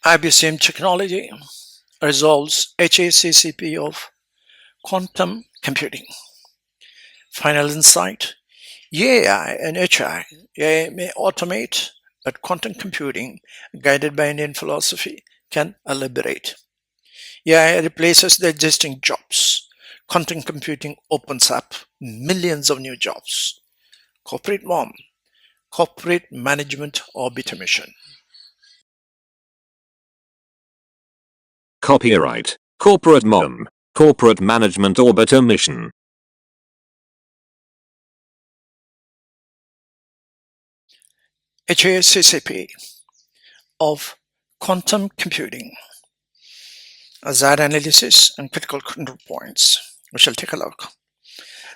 IBCM technology resolves HACCP of quantum computing. Final insight: AI and HI. AI may automate, but quantum computing, guided by Indian philosophy, can liberate. AI replaces the existing jobs. Quantum computing opens up millions of new jobs. Corporate mom, corporate management orbit mission. Copyright Corporate Mom, Corporate Management Orbiter Mission. HACCP of quantum computing. Z analysis and critical control points. We shall take a look.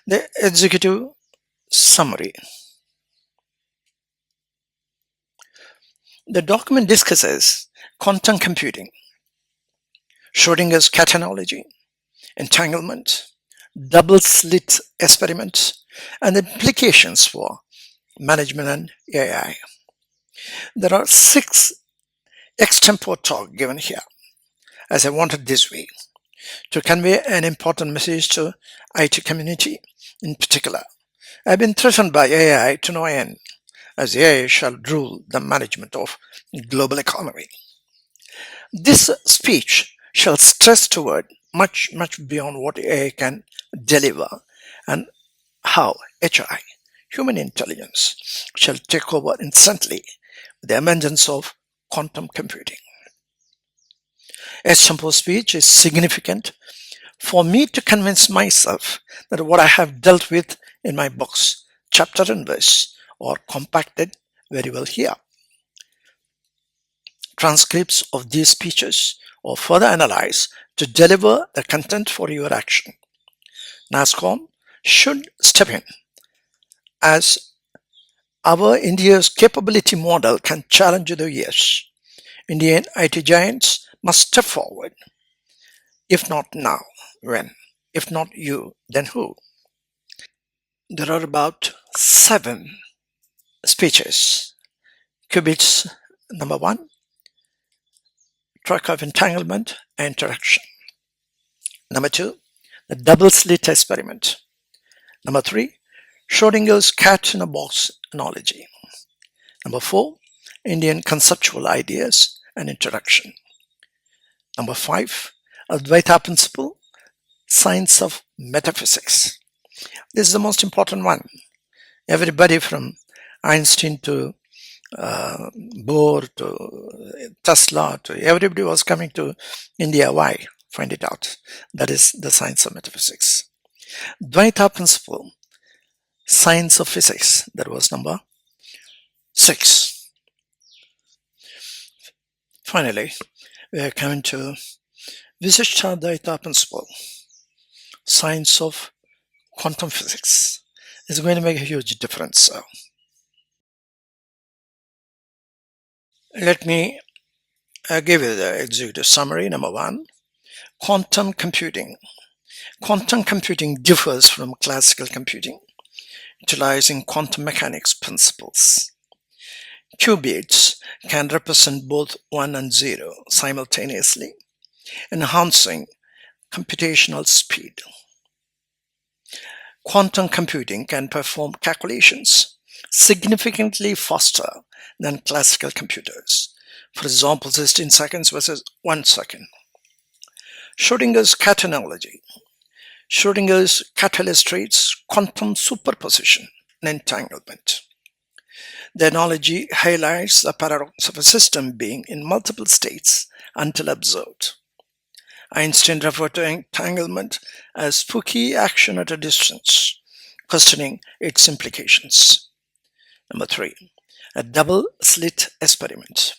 The executive summary. The document discusses quantum computing, Schrödinger's cat analogy, entanglement, double-slit experiment, and the implications for management and AI. There are 6 extempore talks given here, as I wanted this way, to convey an important message to IT community in particular. I've been threatened by AI to no end, as AI shall rule the management of global economy. This speech shall stress toward much beyond what AI can deliver, and how HI, human intelligence, shall take over instantly with the emergence of quantum computing. Extempore speech is significant for me to convince myself that what I have dealt with in my books, chapter and verse, are compacted very well here. Transcripts of these speeches are further analyzed to deliver the content for your action. NASSCOM should step in, as our India's capability model can challenge the US. Indian IT giants must step forward. If not now, when? If not you, then who? There are about 7 speeches. Qubits, number 1, troika of entanglement and interaction. Number 2, the double-slit experiment. Number 3, Schrödinger's cat in a box analogy. Number 4, Indian conceptual ideas and interaction. Number 5, Advaita principle, science of metaphysics. This is the most important one. Everybody from Einstein to Bohr to Tesla to everybody was coming to India. Why? Find it out. That is the science of metaphysics. Dvaita principle, science of physics. That was number 6. Finally, we are coming to Visishta Dvaita principle, science of quantum physics. It's going to make a huge difference. Let me give you the executive summary. Number 1, quantum computing. Quantum computing differs from classical computing, utilizing quantum mechanics principles. Qubits can represent both 1 and 0 simultaneously, enhancing computational speed. Quantum computing can perform calculations significantly faster than classical computers. For example, 16 seconds versus 1 second. Schrödinger's cat analogy. Schrödinger's cat illustrates quantum superposition and entanglement. The analogy highlights the paradox of a system being in multiple states until observed. Einstein referred to entanglement as spooky action at a distance, questioning its implications. Number 3, a double-slit experiment.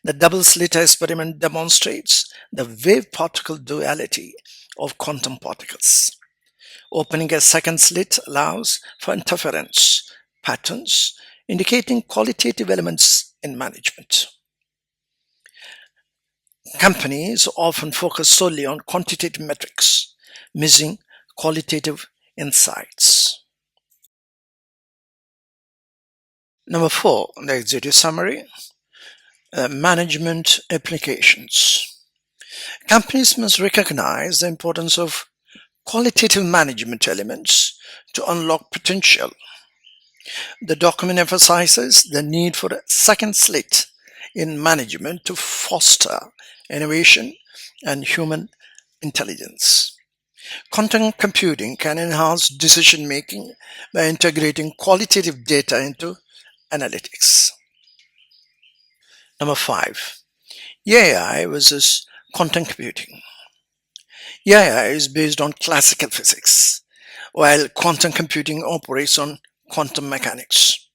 The double-slit experiment demonstrates the wave-particle duality of quantum particles. Opening a second slit allows for interference patterns, indicating qualitative elements in management. Companies often focus solely on quantitative metrics, missing qualitative insights. Number 4, the executive summary. Management applications. Companies must recognize the importance of qualitative management elements to unlock potential. The document emphasizes the need for a second slit in management to foster innovation and human intelligence. Quantum computing can enhance decision making by integrating qualitative data into analytics. Number 5. AI versus quantum computing. AI is based on classical physics, while quantum computing operates on quantum mechanics.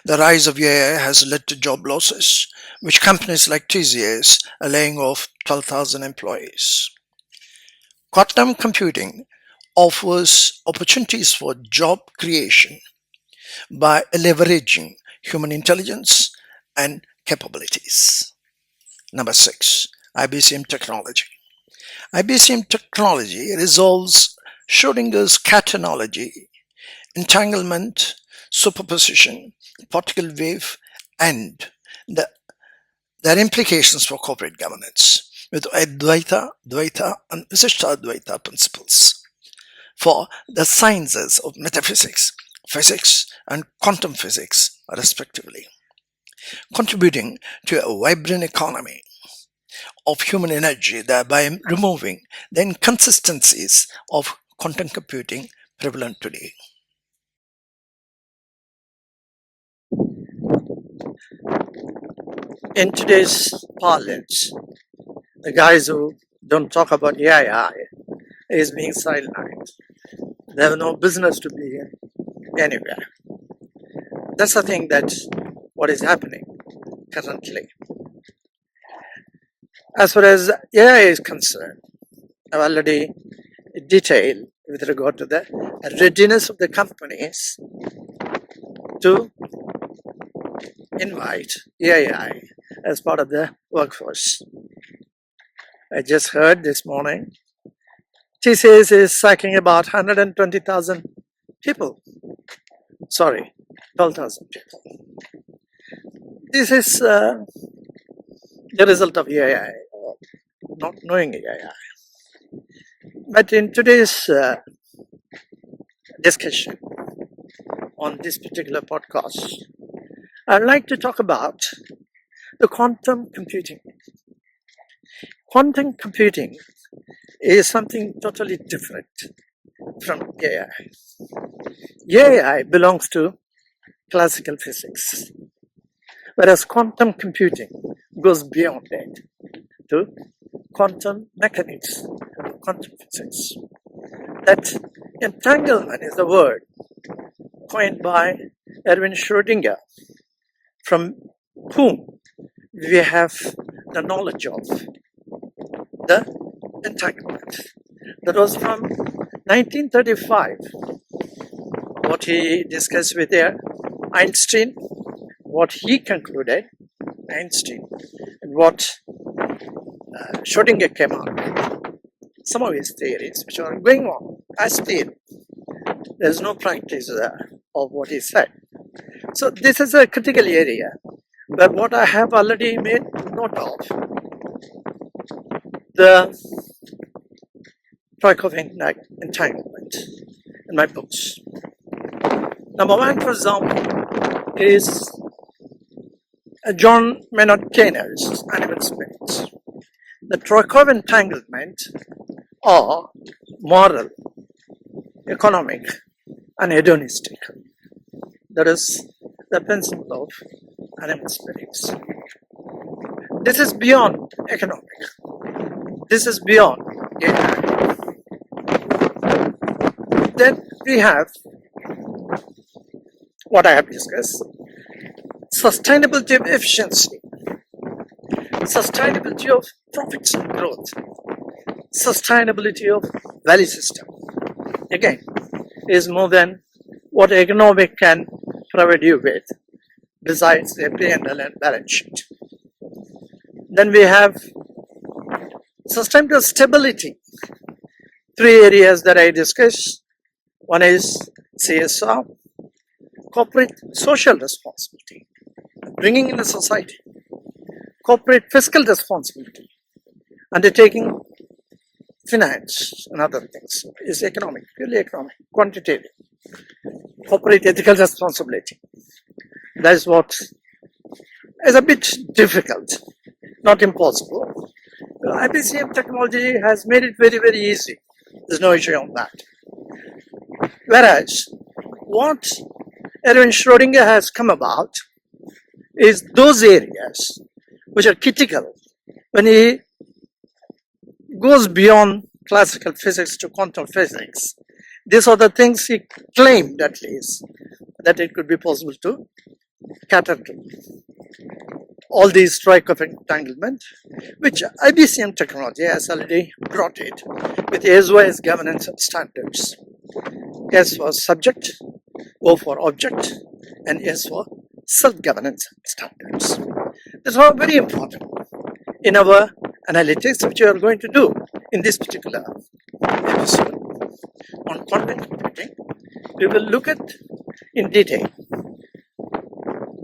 The rise of AI has led to job losses, with companies like TCS are laying off 12,000 employees. Quantum computing offers opportunities for job creation by leveraging human intelligence and capabilities. Number 6. IBCM technology. IBCM technology resolves Schrödinger's cautionary, entanglement, superposition, particle wave, and their implications for corporate governance with Advaita, Dvaita, and Visishtadvaita principles for the sciences of metaphysics, physics, and quantum physics, respectively, contributing to a vibrant economy of human energy, thereby removing the inconsistencies of quantum computing prevalent today. In today's parlance, the guys who don't talk about AI is being sidelined. They have no business to be anywhere. That's the thing that what is happening currently. As far as AI is concerned, I've already detailed with regard to the readiness of the companies to invite AI as part of the workforce. I just heard this morning TCS is sacking about 120,000 people. Sorry, 12,000 people. This is the result of AI, not knowing AI. But in today's discussion on this particular podcast, I'd like to talk about the quantum computing. Quantum computing is something totally different from AI. AI belongs to classical physics, whereas quantum computing goes beyond that to quantum mechanics, quantum physics. That entanglement is the word coined by Erwin Schrödinger, from whom we have the knowledge of the entanglement. That was from 1935. What he discussed with Einstein, what he concluded, Einstein, and what Schrödinger came out. Some of his theories, which are going on as theory. There's no practice of what he said. So this is a critical area. But what I have already made note of, the troika of entanglement in my books. Number 1, for example, is John Maynard Keynes' Animal Spirits. The troika of entanglement are moral, economic, and hedonistic. That is the principle of animal spirits. This is beyond economic. This is beyond AI. Then we have what I have discussed: sustainability of efficiency, sustainability of profits and growth, sustainability of value system. Again, is more than what economic can provide you with, besides the P&L and balance sheet. Then we have sustainable stability. 3 areas that I discussed. One is CSR, corporate social responsibility, bringing in the society. corporate fiscal responsibility, undertaking finance and other things is economic, purely economic, quantitative. Corporate ethical responsibility. That is what is a bit difficult, not impossible. IBCM technology has made it very, very easy. There's no issue on that. Whereas what Erwin Schrödinger has come about is those areas which are critical when he goes beyond classical physics to quantum physics. These are the things he claimed, at least, that it could be possible to cater to. All these troika of entanglement, which IBCM technology has already brought it with S governance standards. S for subject, O for object, and S for self-governance standards. These are very important in our analytics, which we are going to do in this particular episode on quantum computing. We will look at in detail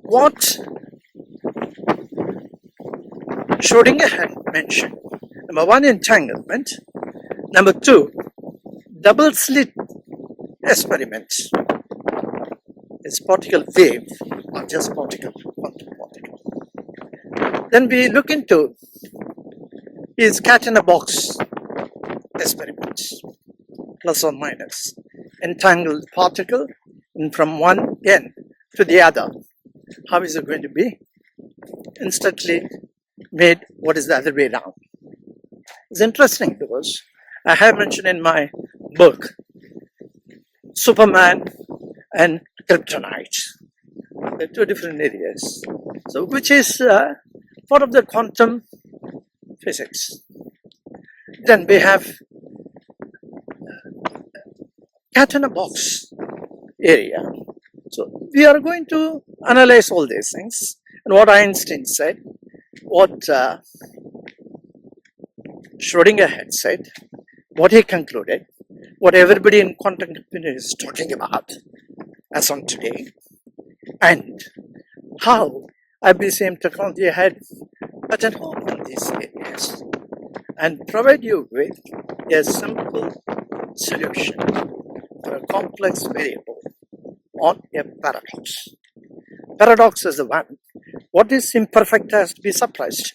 what Schrödinger had mentioned. Number one, entanglement. Number two, double-slit experiments. It's particle wave, not just particle, quantum particle. Then we look into is cat in a box experiments, plus or minus, entangled particle from one end to the other. How is it going to be instantly made? What is the other way around? It's interesting because I have mentioned in my book Superman and kryptonite. They're two different areas. So, which is part of the quantum physics. Then we have cat in a box area. So we are going to analyze all these things and what Einstein said, what Schrödinger had said, what he concluded, what everybody in quantum computing is talking about as on today, and how IBCM technology had buttonholed in these areas, and provide you with a simple solution for a complex variable on a paradox. Paradox is the one, what is imperfect has to be suppressed,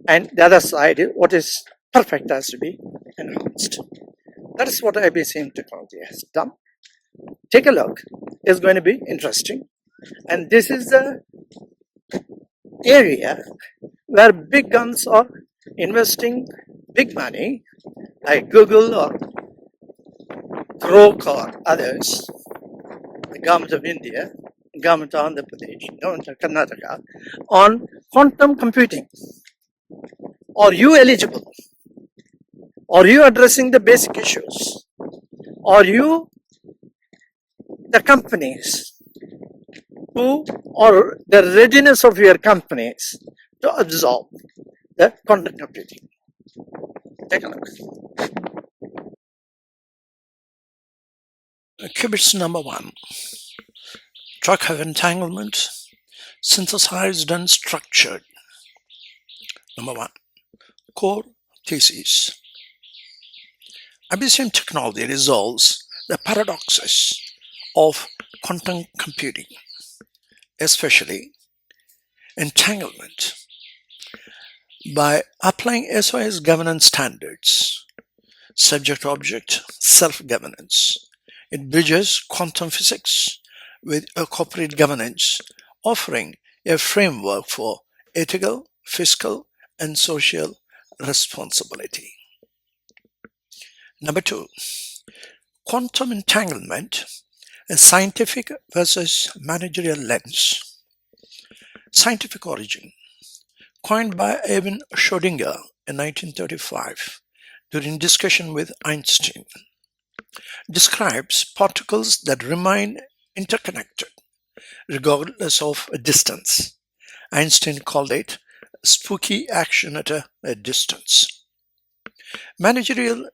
and the other side, what is perfect has to be enhanced. That is what IBCM technology has done. Take a look, it's going to be interesting. And this is the area where big guns are investing big money, like Google or Troika or others, the government of India, government of Andhra Pradesh, government of Karnataka, on quantum computing. Are you eligible? Are you addressing the basic issues? Are you the companies who, or the readiness of your companies to absorb the quantum computing? Take a look. Qubits number one. Troika of entanglement, synthesized and structured. Number one. Core thesis. IBCM technology resolves the paradoxes of quantum computing, especially entanglement, by applying SOS governance standards, subject-object self-governance. It bridges quantum physics with a corporate governance, offering a framework for ethical, fiscal, and social responsibility. Number two, quantum entanglement, a scientific versus managerial lens. Scientific origin, coined by Erwin Schrödinger in 1935 during discussion with Einstein, describes particles that remain interconnected regardless of distance. Einstein called it spooky action at a distance. Managerial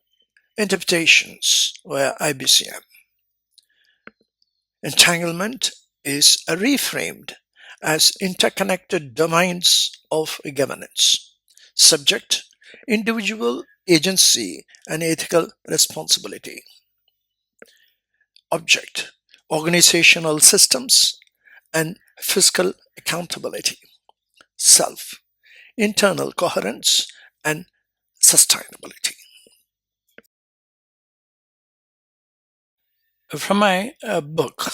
interpretations were IBCM. Entanglement is reframed as interconnected domains of governance. Subject, individual agency and ethical responsibility. Object, organizational systems and fiscal accountability. Self, internal coherence and sustainability. From my book,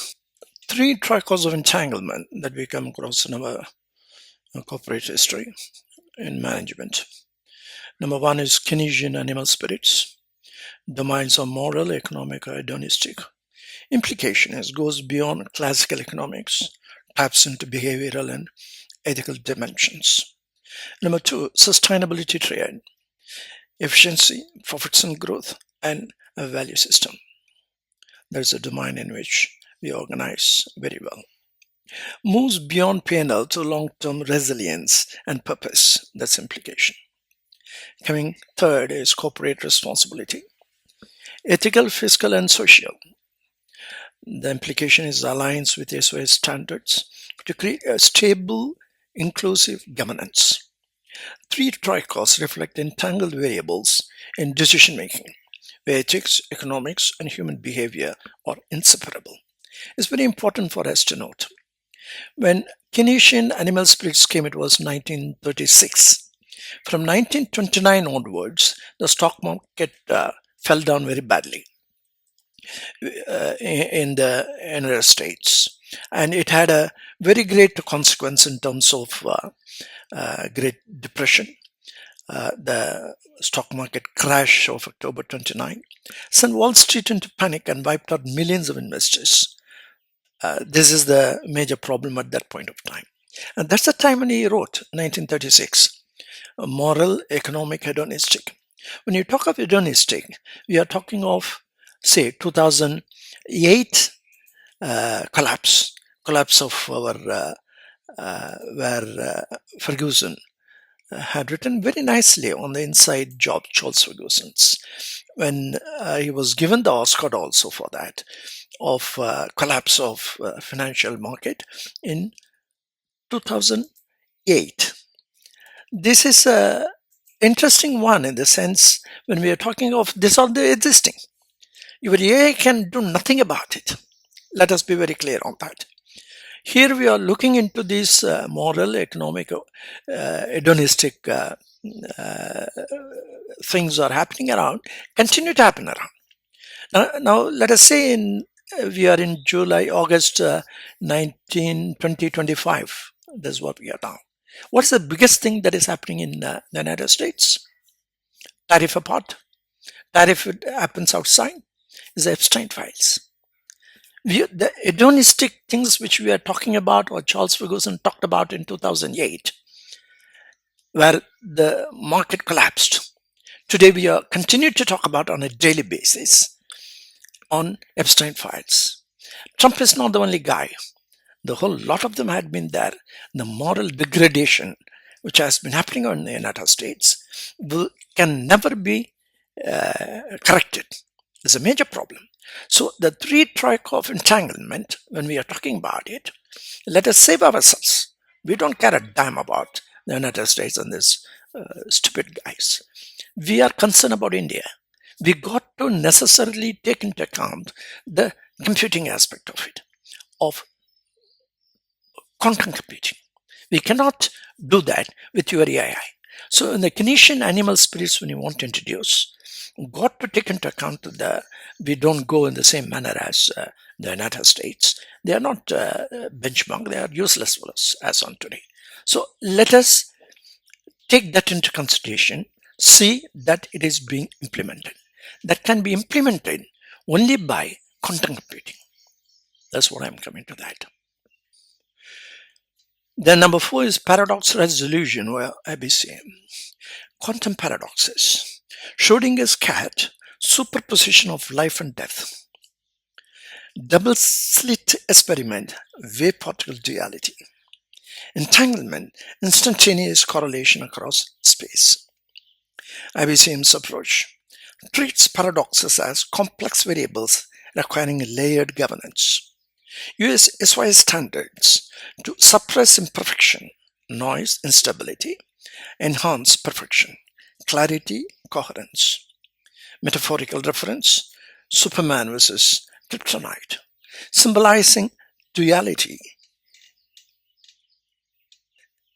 three troikas of entanglement that we come across in our corporate history in management. Number one is Keynesian Animal Spirits, domains of moral, economic, or hedonistic. Implication is goes beyond classical economics, taps into behavioral and ethical dimensions. Number two, sustainability triad, efficiency, profits and growth, and a value system. There's a domain in which we organize very well. Moves beyond P&L to long-term resilience and purpose. That's implication. Coming third is corporate responsibility. Ethical, fiscal, and social. The implication is aligns with SOS standards to create a stable, inclusive governance. Three troikas reflect entangled variables in decision making, where ethics, economics, and human behavior are inseparable. It's very important for us to note. When Keynesian Animal Spirits came, it was 1936. From 1929 onwards, the stock market fell down very badly in the United States. And it had a very great consequence in terms of Great Depression, the stock market crash of October 29, sent Wall Street into panic and wiped out millions of investors. This is the major problem at that point of time. And that's the time when he wrote, 1936, moral, economic, hedonistic. When you talk of hedonistic, we are talking of, say, 2008 collapse of our, where Ferguson had written very nicely on the inside job, Charles Ferguson's, when he was given the Oscar also for that, of collapse of financial market in 2008. This is a interesting one in the sense when we are talking of this all the existing. Your AI can do nothing about it. Let us be very clear on that. Here we are looking into these moral, economic, hedonistic things are happening around, continue to happen around. Now let us say we are in August 2025. That's what we are now. What's the biggest thing that is happening in the United States? Tariff apart. Tariff happens outside. Is the Epstein Files. The hedonistic things which we are talking about, or Charles Ferguson talked about in 2008, where the market collapsed. Today we are continue to talk about on a daily basis on Epstein Files. Trump is not the only guy. The whole lot of them had been there. The moral degradation which has been happening in the United States can never be corrected. It's a major problem. So the three troika of entanglement, when we are talking about it, let us save ourselves. We don't care a damn about the United States and these stupid guys. We are concerned about India. We got to necessarily take into account the computing aspect of it, of quantum computing. We cannot do that with your AI. So in the Keynesian Animal Spirits, when you want to introduce, got to take into account we don't go in the same manner as the United States. They are not benchmark, they are useless for us as on today. So let us take that into consideration, see that it is being implemented. That can be implemented only by quantum computing. That's what I'm coming to that. Then number 4 is paradox resolution, or IBCM. Quantum paradoxes. Schrödinger's cat, superposition of life and death. Double-slit experiment, wave particle duality. Entanglement, instantaneous correlation across space. IBCM's approach treats paradoxes as complex variables requiring layered governance. US SY standards to suppress imperfection, noise instability, enhance perfection, clarity, coherence. Metaphorical reference, Superman versus Kryptonite, symbolizing duality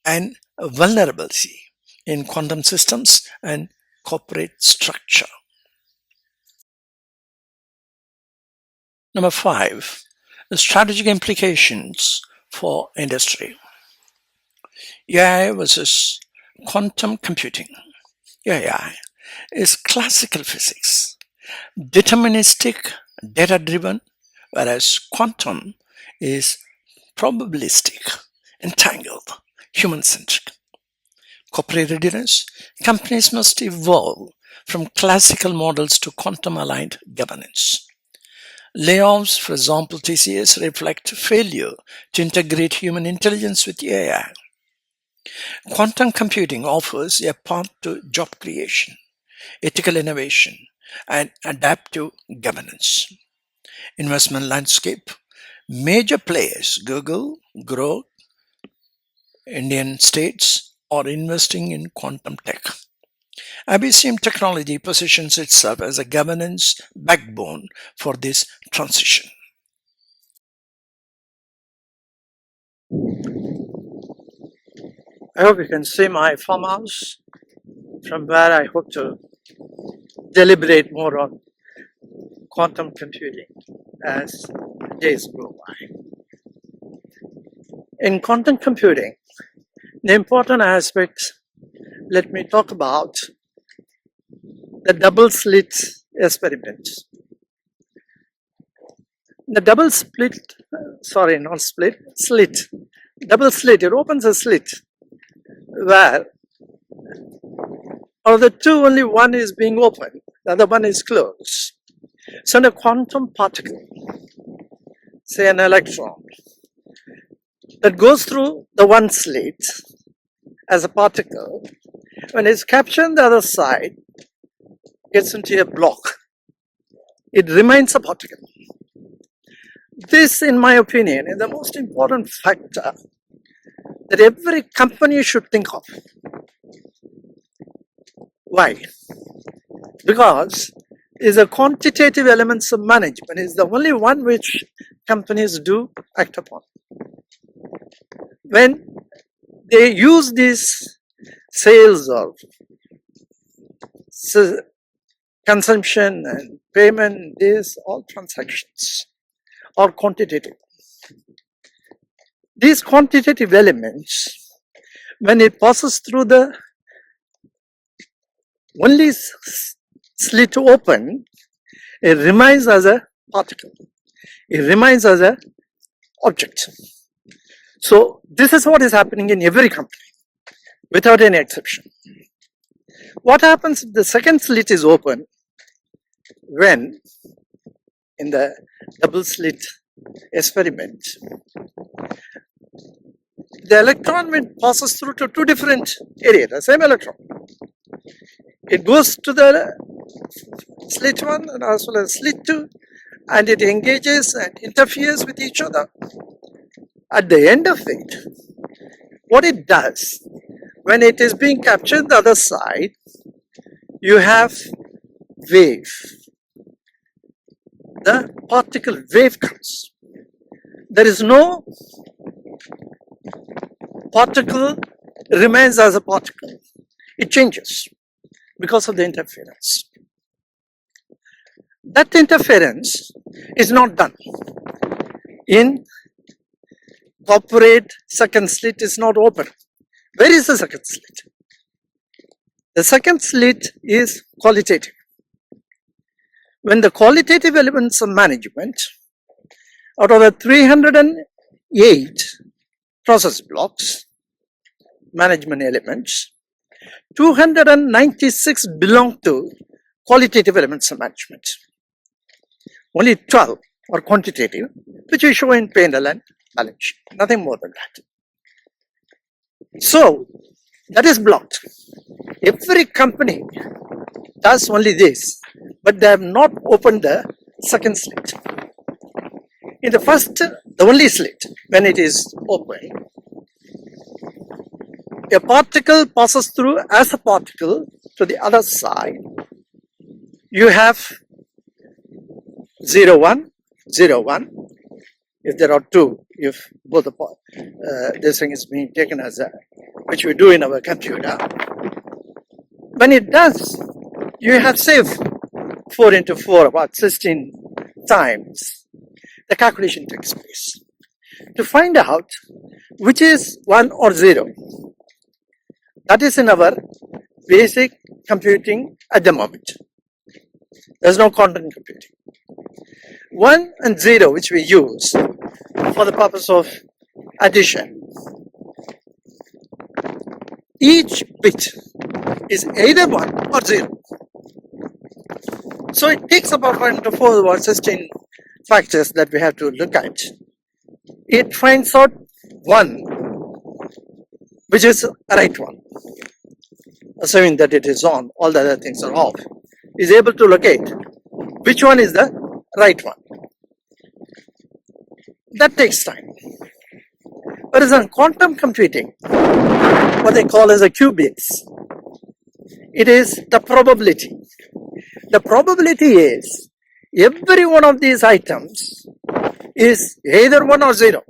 and vulnerability in quantum systems and corporate structure. Number 5, the strategic implications for industry. AI versus quantum computing. AI is classical physics, deterministic, data-driven, whereas quantum is probabilistic, entangled, human-centric. Corporate readiness, companies must evolve from classical models to quantum-aligned governance. Layoffs, for example, TCS, reflect failure to integrate human intelligence with AI. Quantum computing offers a path to job creation, ethical innovation, and adaptive governance. Investment landscape, major players, Google, Growth, Indian states, are investing in quantum tech. IBCM technology positions itself as a governance backbone for this transition. I hope you can see my farmhouse from where I hope to deliberate more on quantum computing as days go by. In quantum computing, the important aspects, let me talk about the double-slit experiment. The double-slit, double-slit, it opens a slit where out of the two, only one is being opened, the other one is closed. So in a quantum particle, say an electron, that goes through the one slit as a particle, when it's captured on the other side, gets into a block. It remains a particle. This, in my opinion, is the most important factor that every company should think of. Why? Because is a quantitative elements of management is the only one which companies do act upon. When they use these sales of consumption and payment, these all transactions are quantitative. These quantitative elements, when it passes through the only slit open, it remains as a particle. It remains as an object. So this is what is happening in every company, without any exception. What happens if the second slit is open? When in the double slit experiment, the electron, when passes through to two different areas, the same electron, it goes to the slit 1 and as well as slit 2, and it engages and interferes with each other. At the end of it, what it does, when it is being captured on the other side, you have wave. The particle wave comes. There is no particle remains as a particle. It changes because of the interference. That interference is not done. In corporate, second slit is not open. Where is the second slit? The second slit is qualitative. When the qualitative elements of management, out of the 308 process blocks, management elements, 296 belong to qualitative elements of management. Only 12 are quantitative, which we show in P&L and balance sheet. Nothing more than that. So, that is blocked. Every company does only this, but they have not opened the second slit. In the first, the only slit, when it is open, a particle passes through as a particle to the other side, you have 0, 1, 0, 1. If there are two, if both this thing is being taken as a, which we do in our computer, when it does, you have saved 4 into 4, about 16 times. The calculation takes place to find out which is 1 or 0. That is in our basic computing at the moment. There's no quantum computing. 1 and 0, which we use for the purpose of addition. Each bit is either 1 or 0. So it takes about 1 to 4 or 16 factors that we have to look at. It finds out 1, which is the right one. Assuming that it is on, all the other things are off. Is able to locate which one is the right one. That takes time. Whereas in quantum computing, what they call as a qubits, it is the probability. The probability is every one of these items is either 1 or 0.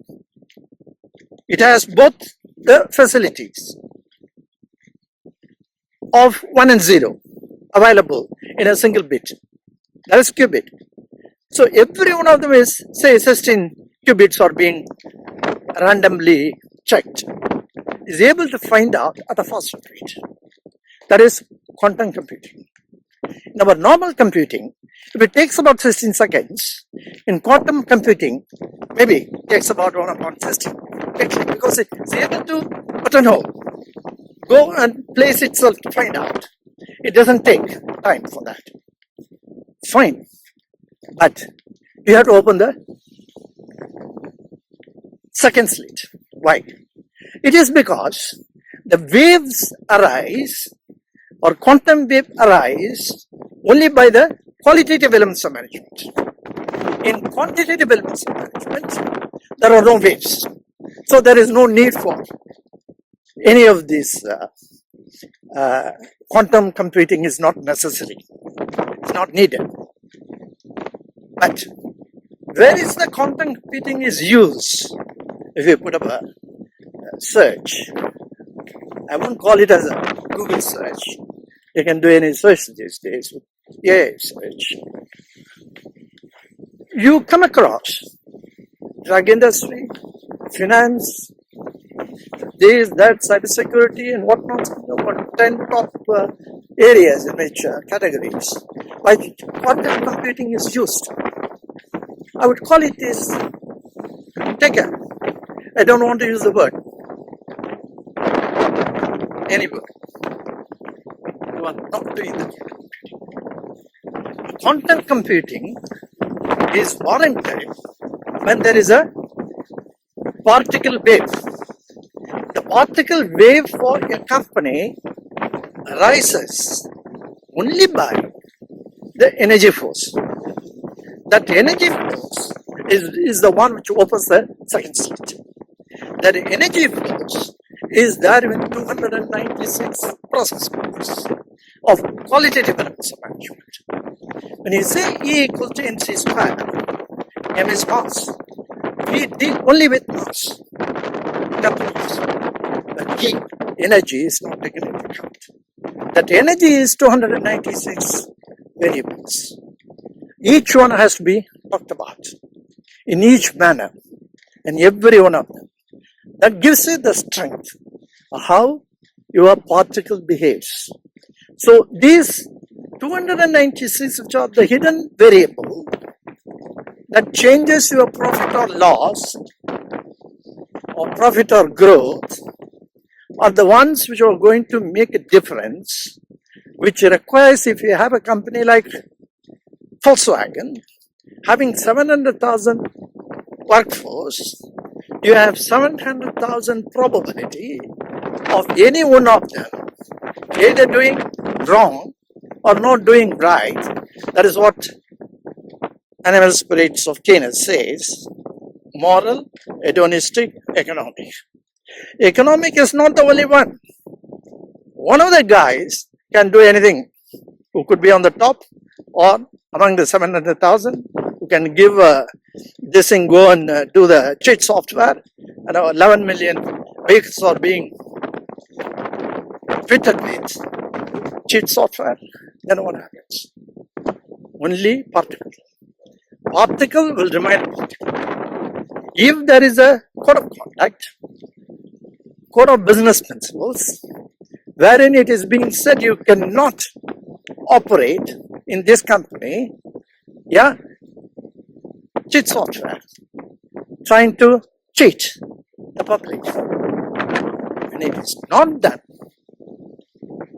It has both the facilities of 1 and 0 available in a single bit. That is qubit. So every one of them is, say, 16 qubits are being randomly checked, is able to find out at a faster rate. That is quantum computing. In our normal computing, if it takes about 16 seconds, in quantum computing, maybe it takes about 1/16, because it's able to buttonhole, go and place itself to find out. It doesn't take time for that. Fine. But you have to open the second slit. Why? It is because the waves arise, or quantum wave arise, only by the qualitative elements of management. In quantitative elements of management, there are no waves. So there is no need for any of these. Quantum computing is not necessary. It's not needed. But where is the quantum computing is used? If you put up a search, I won't call it as a Google search. You can do any search these days with AI search. You come across drug industry, finance, this, that, cybersecurity, and whatnot, about 10 top areas in which categories why quantum computing is used. I would call it this, take a, I don't want to use the word, any word. You are not doing the quantum computing is warranted when there is a particle wave. The particle wave for a company rises only by the energy force. That energy force is the one which opens the second slit. That energy force is there with 296 process points of qualitative elements of management. When you say E equals to mc squared, m is mass. We deal only with mass. But heat, energy is not taken into account. That energy is 296 variables. Each one has to be talked about in each manner, and every one of them. That gives you the strength of how your particle behaves. So these 296, which are the hidden variable that changes your profit or loss, or profit or growth, are the ones which are going to make a difference, which requires, if you have a company like Volkswagen, having 700,000 workforce, you have 700,000 probability of any one of them either doing wrong or not doing right. That is what Animal Spirits of Keynes says, moral, hedonistic, economic. Economic is not the only one. One of the guys can do anything, who could be on the top or among the 700,000, who can give this thing, go and do the cheat software, and 11 million vehicles are being fitted with cheat software. Then what happens? Only particle. Particle will remain particle. If there is a code of conduct, code of business principles, wherein it is being said you cannot operate in this company, cheat software, trying to cheat the public. And it is not done.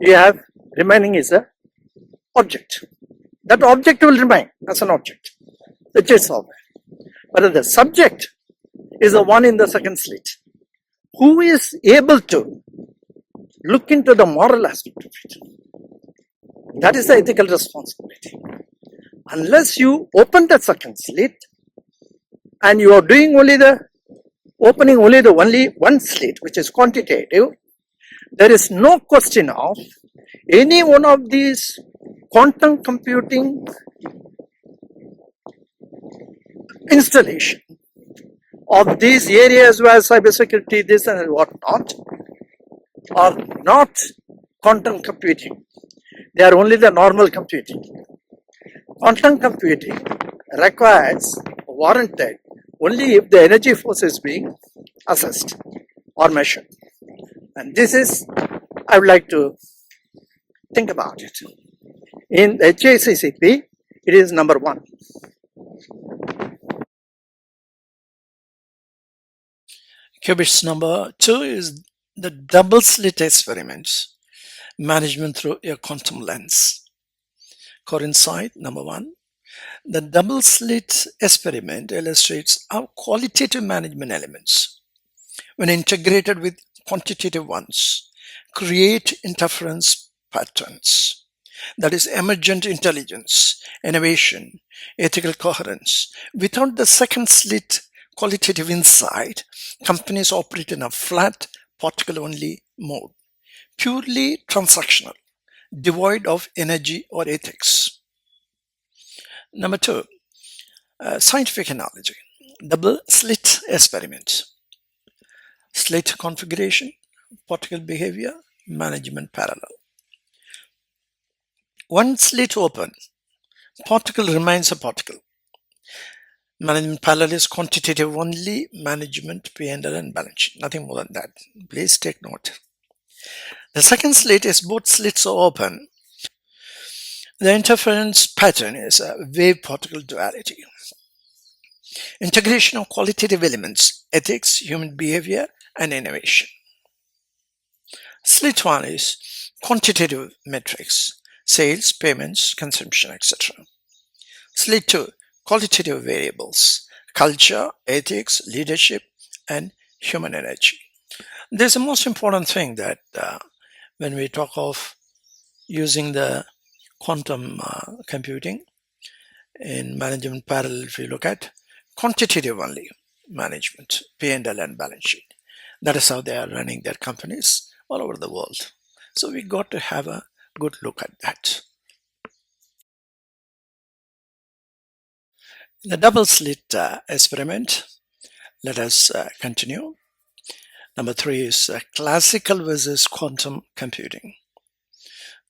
You have remaining is a object. That object will remain as an object, the cheat software. But the subject is the one in the second slit, who is able to look into the moral aspect of it. That is the ethical responsibility. Unless you open the second slit and you are doing only the only one slit, which is quantitative, there is no question of any one of these quantum computing installation of these areas where cybersecurity, this and whatnot, are not quantum computing. They are only the normal computing. Quantum computing requires, warranted, only if the energy force is being assessed or measured. And this is, I would like to think about it. In HACCP, it is number 1. Qubits number 2 is the double-slit experiments, management through a quantum lens. Core insight number 1. The double-slit experiment illustrates how qualitative management elements, when integrated with quantitative ones, create interference patterns. That is emergent intelligence, innovation, ethical coherence. Without the second slit qualitative insight, companies operate in a flat, particle-only mode, purely transactional, devoid of energy or ethics. Number 2, scientific analogy. Double-slit experiment. Slit configuration, particle behavior, management parallel. One slit open, particle remains a particle. Management parallel is quantitative only, management, P&L and balance sheet. Nothing more than that. Please take note. The second slit is both slits are open. The interference pattern is a wave-particle duality. Integration of qualitative elements, ethics, human behavior, and innovation. Slit 1 is quantitative metrics, sales, payments, consumption, etc. Slit 2, qualitative variables, culture, ethics, leadership, and human energy. There's a most important thing that when we talk of using the quantum computing in management parallel, if we look at quantitative only management, P&L and balance sheet. That is how they are running their companies all over the world. So we got to have a good look at that. The double slit experiment, let us continue. Number 3 is classical versus quantum computing.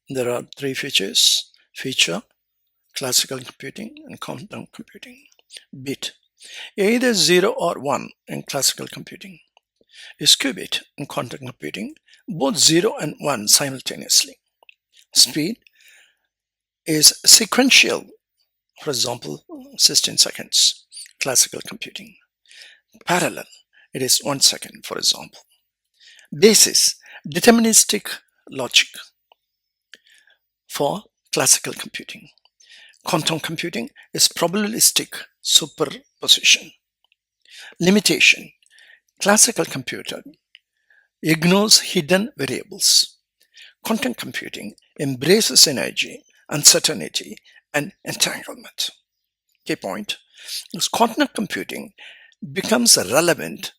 There are 3 features: feature, classical computing, and quantum computing. Bit, either 0 or 1 in classical computing. Is qubit in quantum computing, both 0 and 1 simultaneously. Speed is sequential, for example, 16 seconds, classical computing. Parallel, it is 1 second, for example. Basis, deterministic logic for classical computing. Quantum computing is probabilistic superposition. Limitation, classical computer ignores hidden variables. Quantum computing embraces energy, uncertainty, and entanglement. Key point is quantum computing becomes relevant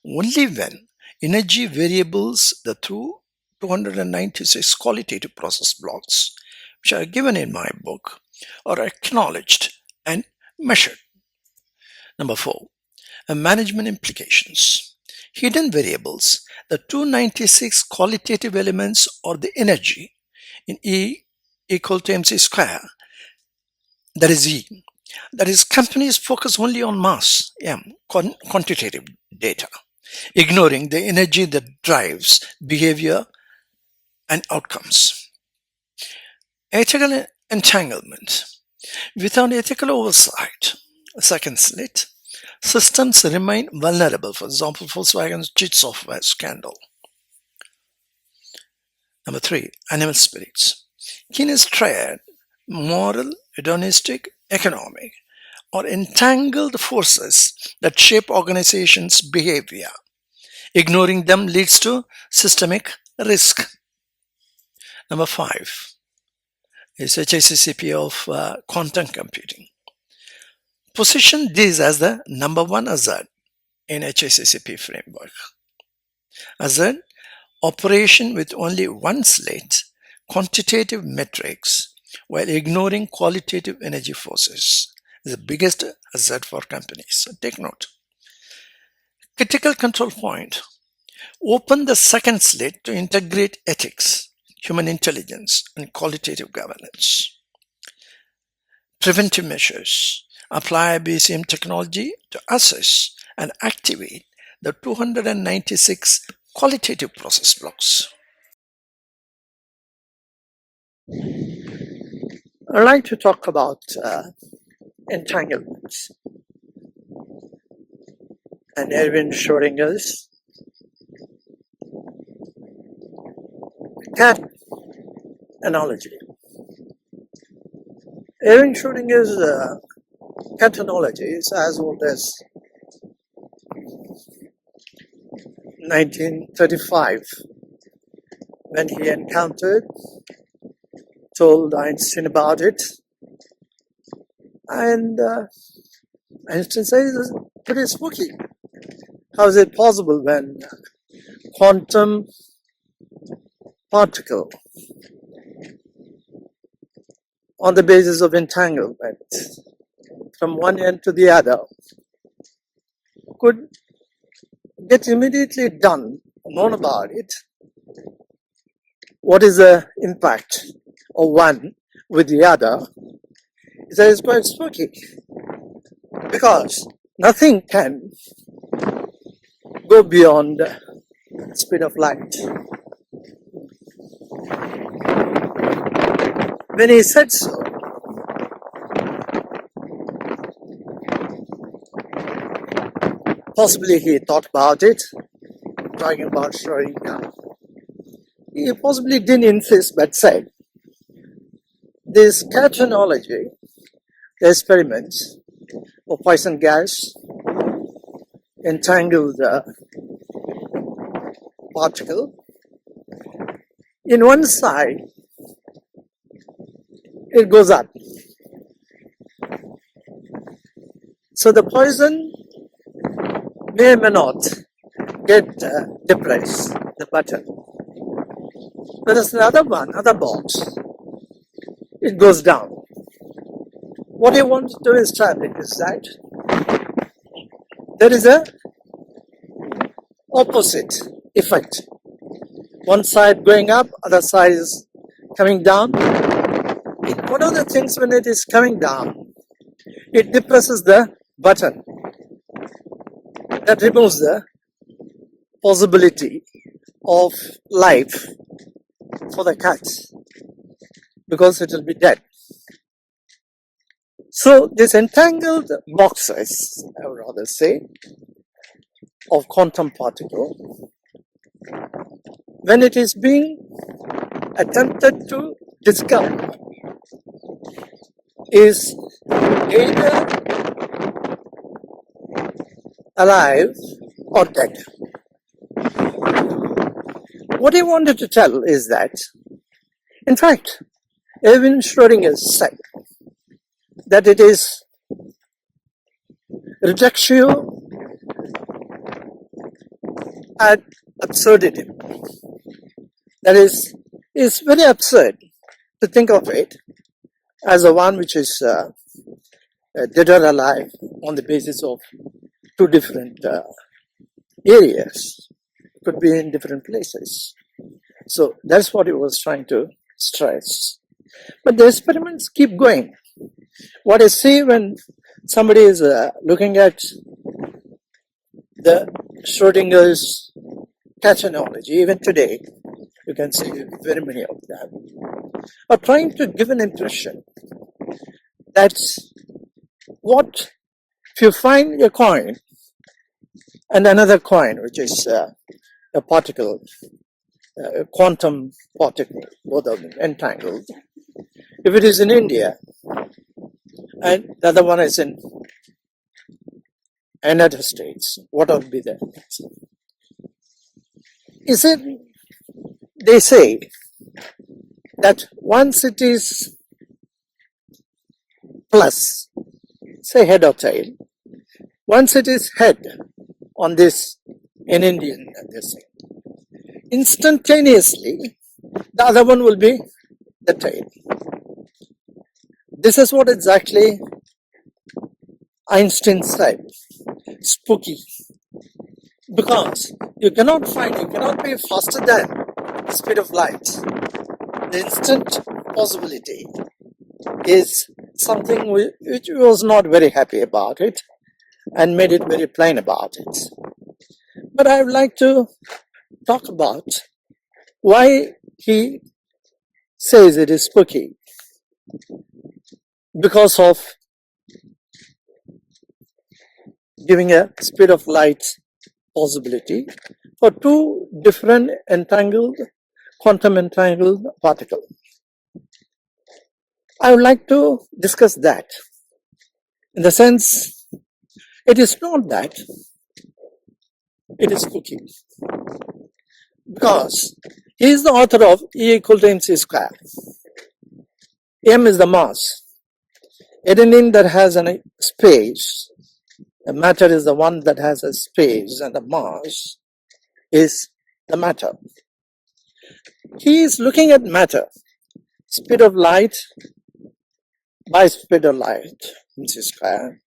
only when Energy variables, the 296 qualitative process blocks, which are given in my book, are acknowledged and measured. Number 4. Management implications. Hidden variables, the 296 qualitative elements, or the energy in E equal to mc square, that is E. That is, companies focus only on mass, M, quantitative data, ignoring the energy that drives behavior and outcomes. Ethical entanglement. Without ethical oversight, second slit, systems remain vulnerable. For example, Volkswagen's cheat software scandal. Number 3, animal spirits. Keynes triad, moral, hedonistic, economic, or entangled forces that shape organizations' behavior. Ignoring them leads to systemic risk. Number 5 is HACCP of quantum computing. Position these as the number 1 hazard in HACCP framework. Hazard: operation with only one slit, quantitative metrics, while ignoring qualitative energy forces is the biggest hazard for companies. So take note. Critical control point: open the second slit to integrate ethics, human intelligence, and qualitative governance. Preventive measures: apply IBCM technology to assess and activate the 296 qualitative process blocks. I'd like to talk about entanglements and Erwin Schrödinger's cat analogy. Erwin Schrödinger's cat analogy is as old as 1935, when he told Einstein about it, and Einstein says it's pretty spooky. How is it possible when quantum particle on the basis of entanglement from one end to the other could get immediately known about it? What is the impact of one with the other? That is quite spooky, because nothing can go beyond the speed of light. When he said so, possibly he thought about it, talking about Schrödinger. He possibly didn't insist, but said, this cat analogy, the experiments of poison gas, entangled particle, in one side, it goes up. So the poison may or may not get depressed, the button. Whereas the other box, it goes down. What he wants to establish is that there is a opposite effect. One side going up, other side is coming down. One of the things, when it is coming down, it depresses the button. That removes the possibility of life for the cat, because it will be dead. So these entangled boxes, I would rather say, of quantum particle, when it is being attempted to discover, is either alive or dead. What he wanted to tell is that, in fact, Erwin Schrödinger said that it is reductio ad absurdity. That is, it's very absurd to think of it as a one which is dead or alive on the basis of two different areas. It could be in different places. So that's what he was trying to stress. But the experiments keep going. What I see when somebody is looking at the Schrödinger's cat analogy, even today, you can see very many of them, are trying to give an impression that what if you find a coin and another coin, which is a particle, a quantum particle, both of them entangled. If it is in India and the other one is in United States, what would be the answer? Is it, they say that once it is plus, say head or tail, once it is head on this in Indian, this thing, instantaneously the other one will be the tail. This is what exactly Einstein said, spooky, because you cannot be faster than the speed of light. The instant possibility is something which he was not very happy about it and made it very plain about it. But I would like to talk about why he says it is spooky. Because of giving a speed of light possibility for two different quantum entangled particles. I would like to discuss that in the sense it is not that it is spooky, because he is the author of E equal to mc square. M is the mass. Anything that has a space, the matter is the one that has a space, and the mass is the matter. He is looking at matter, speed of light by speed of light, mc square,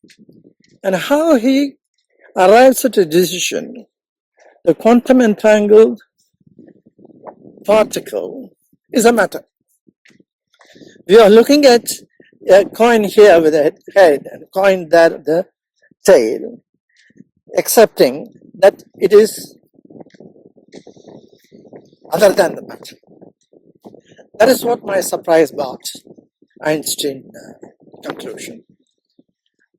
and how he arrives at a decision. The quantum entangled particle is a matter. We are looking at a coin here with a head and a coin there with the tail, accepting that it is other than the matter. That is what my surprise about Einstein conclusion,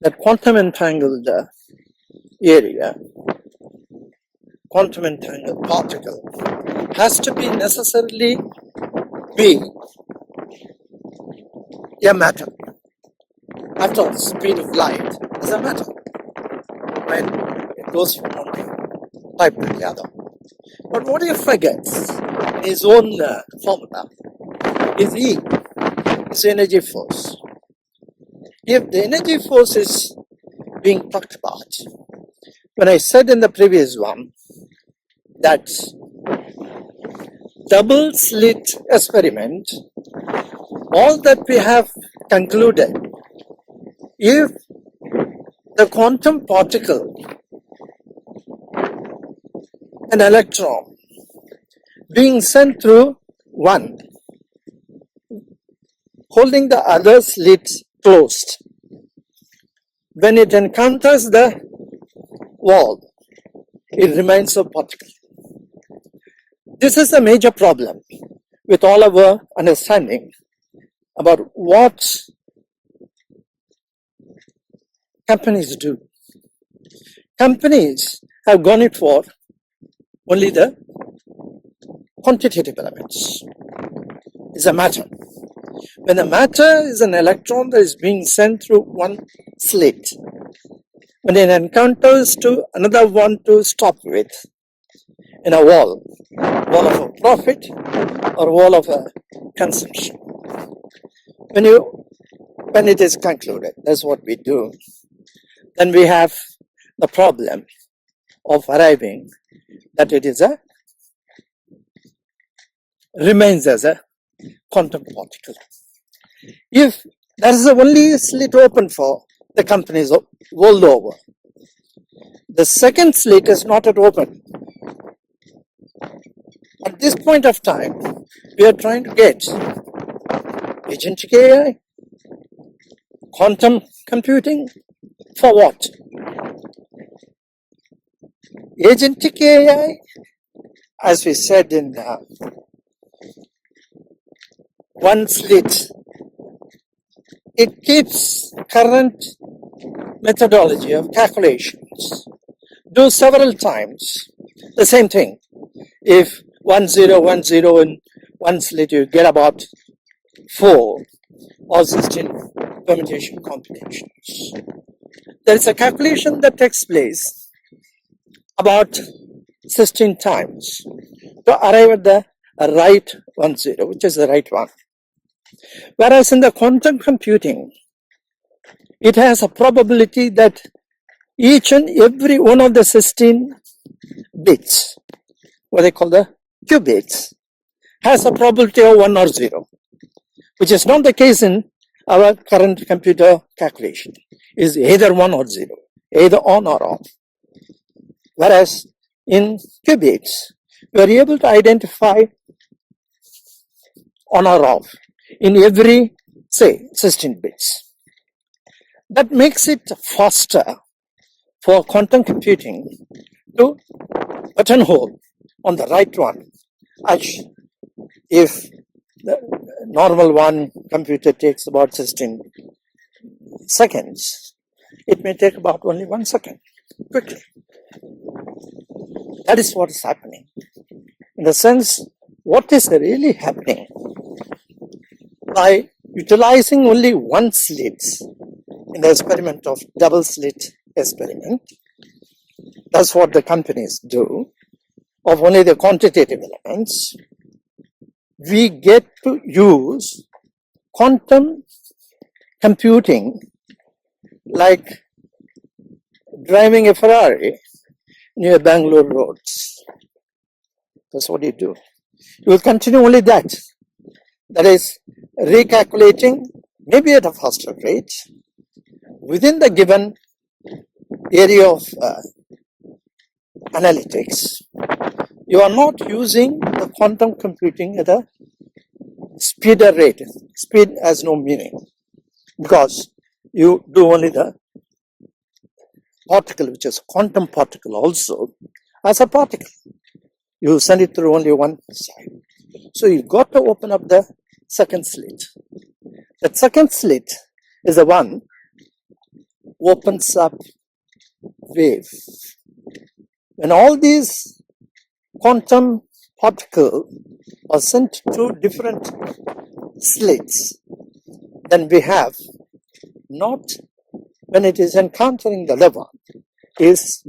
that quantum entangled area, quantum entangled particle has to be necessarily be a matter. After all, speed of light is a matter when it goes from one type to the other. But what he forgets in his own formula is E, is energy force. If the energy force is being talked about, when I said in the previous one that double-slit experiment, all that we have concluded, if the quantum particle, an electron, being sent through one, holding the other slit closed, when it encounters the wall, it remains a particle. This is a major problem with all our understanding about what companies do. Companies have gone it for only the quantitative elements. It's a matter. When the matter is an electron that is being sent through one slit, when it encounters to another one to stop with in a wall of a profit or wall of a consumption. When it is concluded, that's what we do, then we have the problem of arriving that it is a remains as a quantum particle. If there is only slit open for the companies world over, the second slit is not yet open. At this point of time, we are trying to get agentic AI, quantum computing, for what? Agentic AI, as we said in one slit, it keeps current methodology of calculations, do several times the same thing. If 1010 in one slit, you get about 4 or 16 permutation combinations. There is a calculation that takes place about 16 times to arrive at the right 10, which is the right one. Whereas in the quantum computing, it has a probability that each and every one of the 16 bits, what they call the qubits, has a probability of 1 or 0, which is not the case in our current computer calculation. It is either 1 or 0, either on or off. Whereas in qubits, we are able to identify on or off in every, say, 16 bits. That makes it faster for quantum computing to buttonhole on the right one. As if the normal one computer takes about 16 seconds, it may take about only 1 second, quickly. That is what is happening. In the sense, what is really happening? By utilizing only one slit in the experiment of double-slit experiment, that's what the companies do, of only the quantitative elements, we get to use quantum computing like driving a Ferrari near Bangalore roads. That's what you do. You will continue only that. That is, recalculating, maybe at a faster rate, within the given area of analytics. You are not using the quantum computing at a speeder rate. Speed has no meaning because you do only the particle, which is quantum particle also, as a particle. You send it through only one side. So you've got to open up the second slit. That second slit is the one opens up wave. When all these quantum particles are sent to different slits, then we have not, when it is encountering the lever, is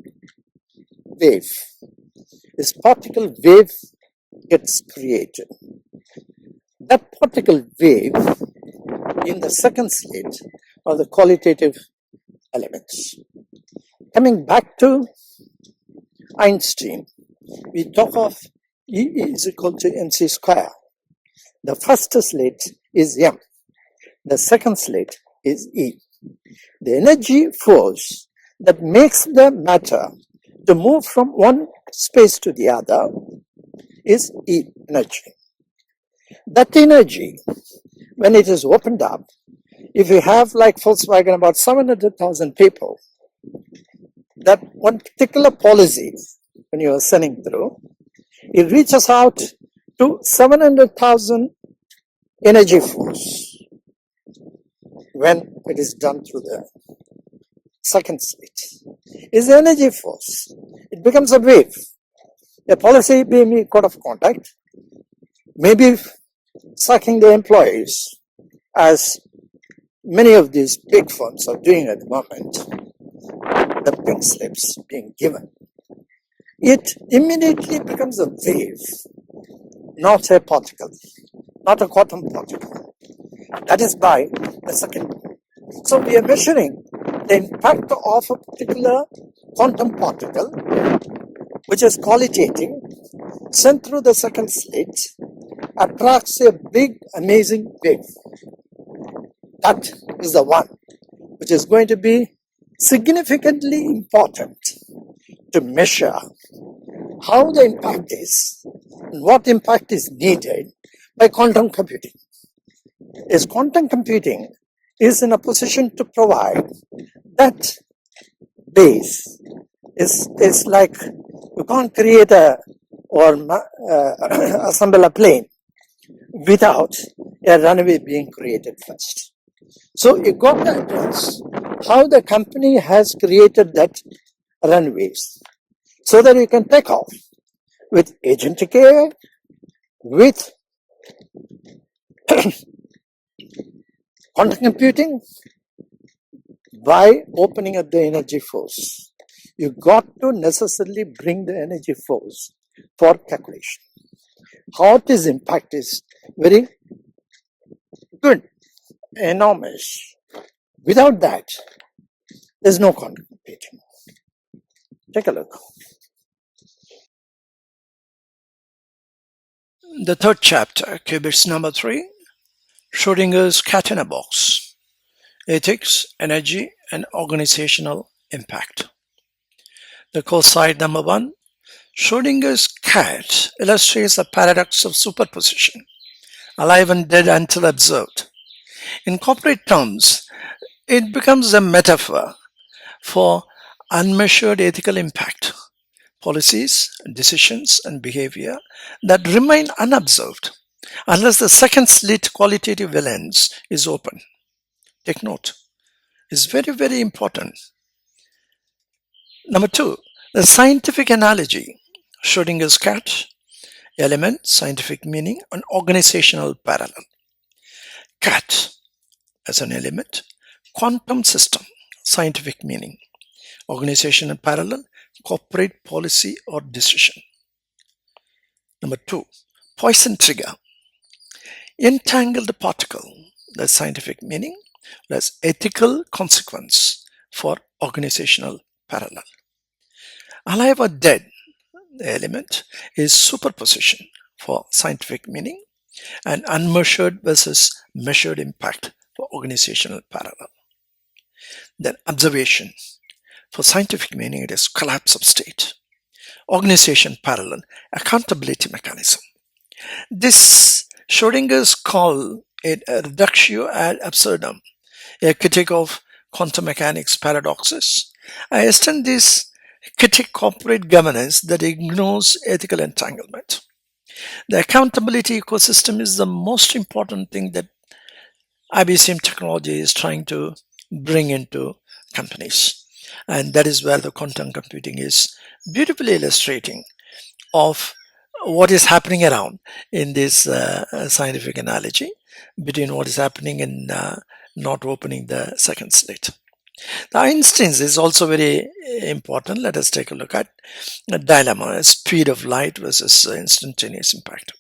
wave. This particle wave gets created. That particle wave in the second slit are the qualitative elements. Coming back to Einstein, we talk of E is equal to mc square. The first slit is m. The second slit is E. The energy force that makes the matter to move from one space to the other is E energy. That energy, when it is opened up, if you have like Volkswagen about 700,000 people, that one particular policy, when you are sending through, it reaches out to 700,000 energy force when it is done through the second slit. Is the energy force. It becomes a wave. A policy being code of conduct, maybe sucking the employees, as many of these big firms are doing at the moment, the pink slips being given. It immediately becomes a wave, not a particle, not a quantum particle. That is by the second. So we are measuring the impact of a particular quantum particle, which is qualitative, sent through the second slit, attracts a big, amazing wave. That is the one which is going to be significantly important to measure how the impact is and what impact is needed by quantum computing. Is quantum computing is in a position to provide that base. It's like you can't create or assemble a plane without a runway being created first. So you got to address how the company has created that runways so that you can take off with agentic AI, with quantum computing, by opening up the energy force. You got to necessarily bring the energy force for calculation. How this impact is very good, enormous. Without that, there's no quantum computing. Take a look. The third chapter, qubits number 3, Schrödinger's cat in a box, ethics, energy, and organizational impact. The course side number 1, Schrödinger's cat illustrates the paradox of superposition, alive and dead until observed. In corporate terms, it becomes a metaphor for unmeasured ethical impact, policies, decisions, and behavior that remain unobserved unless the second slit qualitative lens is open. Take note. It's very, very important. Number 2, the scientific analogy. Schrödinger's cat, element, scientific meaning, and organizational parallel. Cat as an element, quantum system, scientific meaning, organizational parallel, corporate policy or decision. Number 2, Poisson trigger, entangled particle, that's scientific meaning, that's ethical consequence for organizational parallel. Alive or dead, the element is superposition for scientific meaning, and unmeasured versus measured impact for organizational parallel. Then observation, for scientific meaning it is collapse of state. Organization parallel, accountability mechanism. This Schrödinger's call it a reductio ad absurdum, a critique of quantum mechanics paradoxes. I extend this critique corporate governance that ignores ethical entanglement. The accountability ecosystem is the most important thing that IBCM technology is trying to bring into companies. And that is where the quantum computing is beautifully illustrating of what is happening around in this scientific analogy between what is happening in not opening the second slit. The Einstein's is also very important. Let us take a look at the dilemma, speed of light versus instantaneous impact.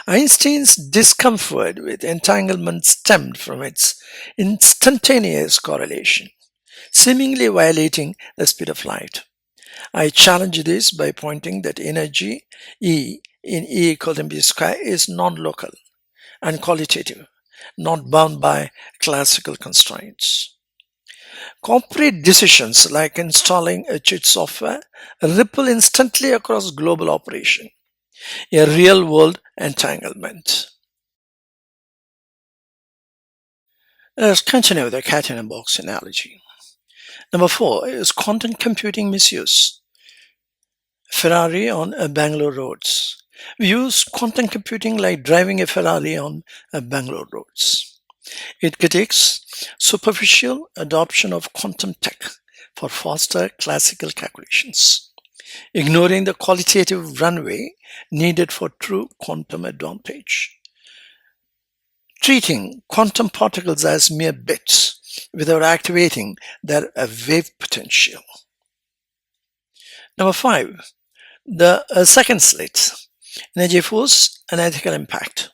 Einstein's discomfort with entanglement stemmed from its instantaneous correlation, seemingly violating the speed of light. I challenge this by pointing that energy E in E equal to mc square is non-local and qualitative, not bound by classical constraints. Corporate decisions like installing a cheat software ripple instantly across global operation, a real-world entanglement. Let's continue with the cat in a box analogy. Number 4 is quantum computing misuse. Ferrari on Bangalore roads. We use quantum computing like driving a Ferrari on Bangalore roads. It critiques superficial adoption of quantum tech for faster classical calculations, ignoring the qualitative runway needed for true quantum advantage, treating quantum particles as mere bits without activating their wave potential. Number 5, the second slit, energy force and ethical impact.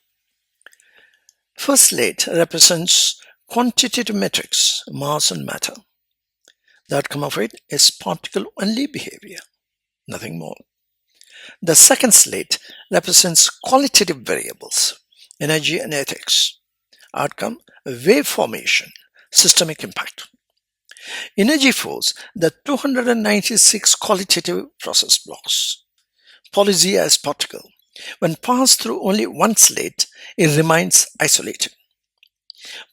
First slit represents quantitative metrics, mass and matter. The outcome of it is particle-only behavior, nothing more. The second slit represents qualitative variables, energy and ethics, outcome, wave formation, systemic impact. Energy flows, the 296 qualitative process blocks. Policy as particle. When passed through only one slit, it remains isolated.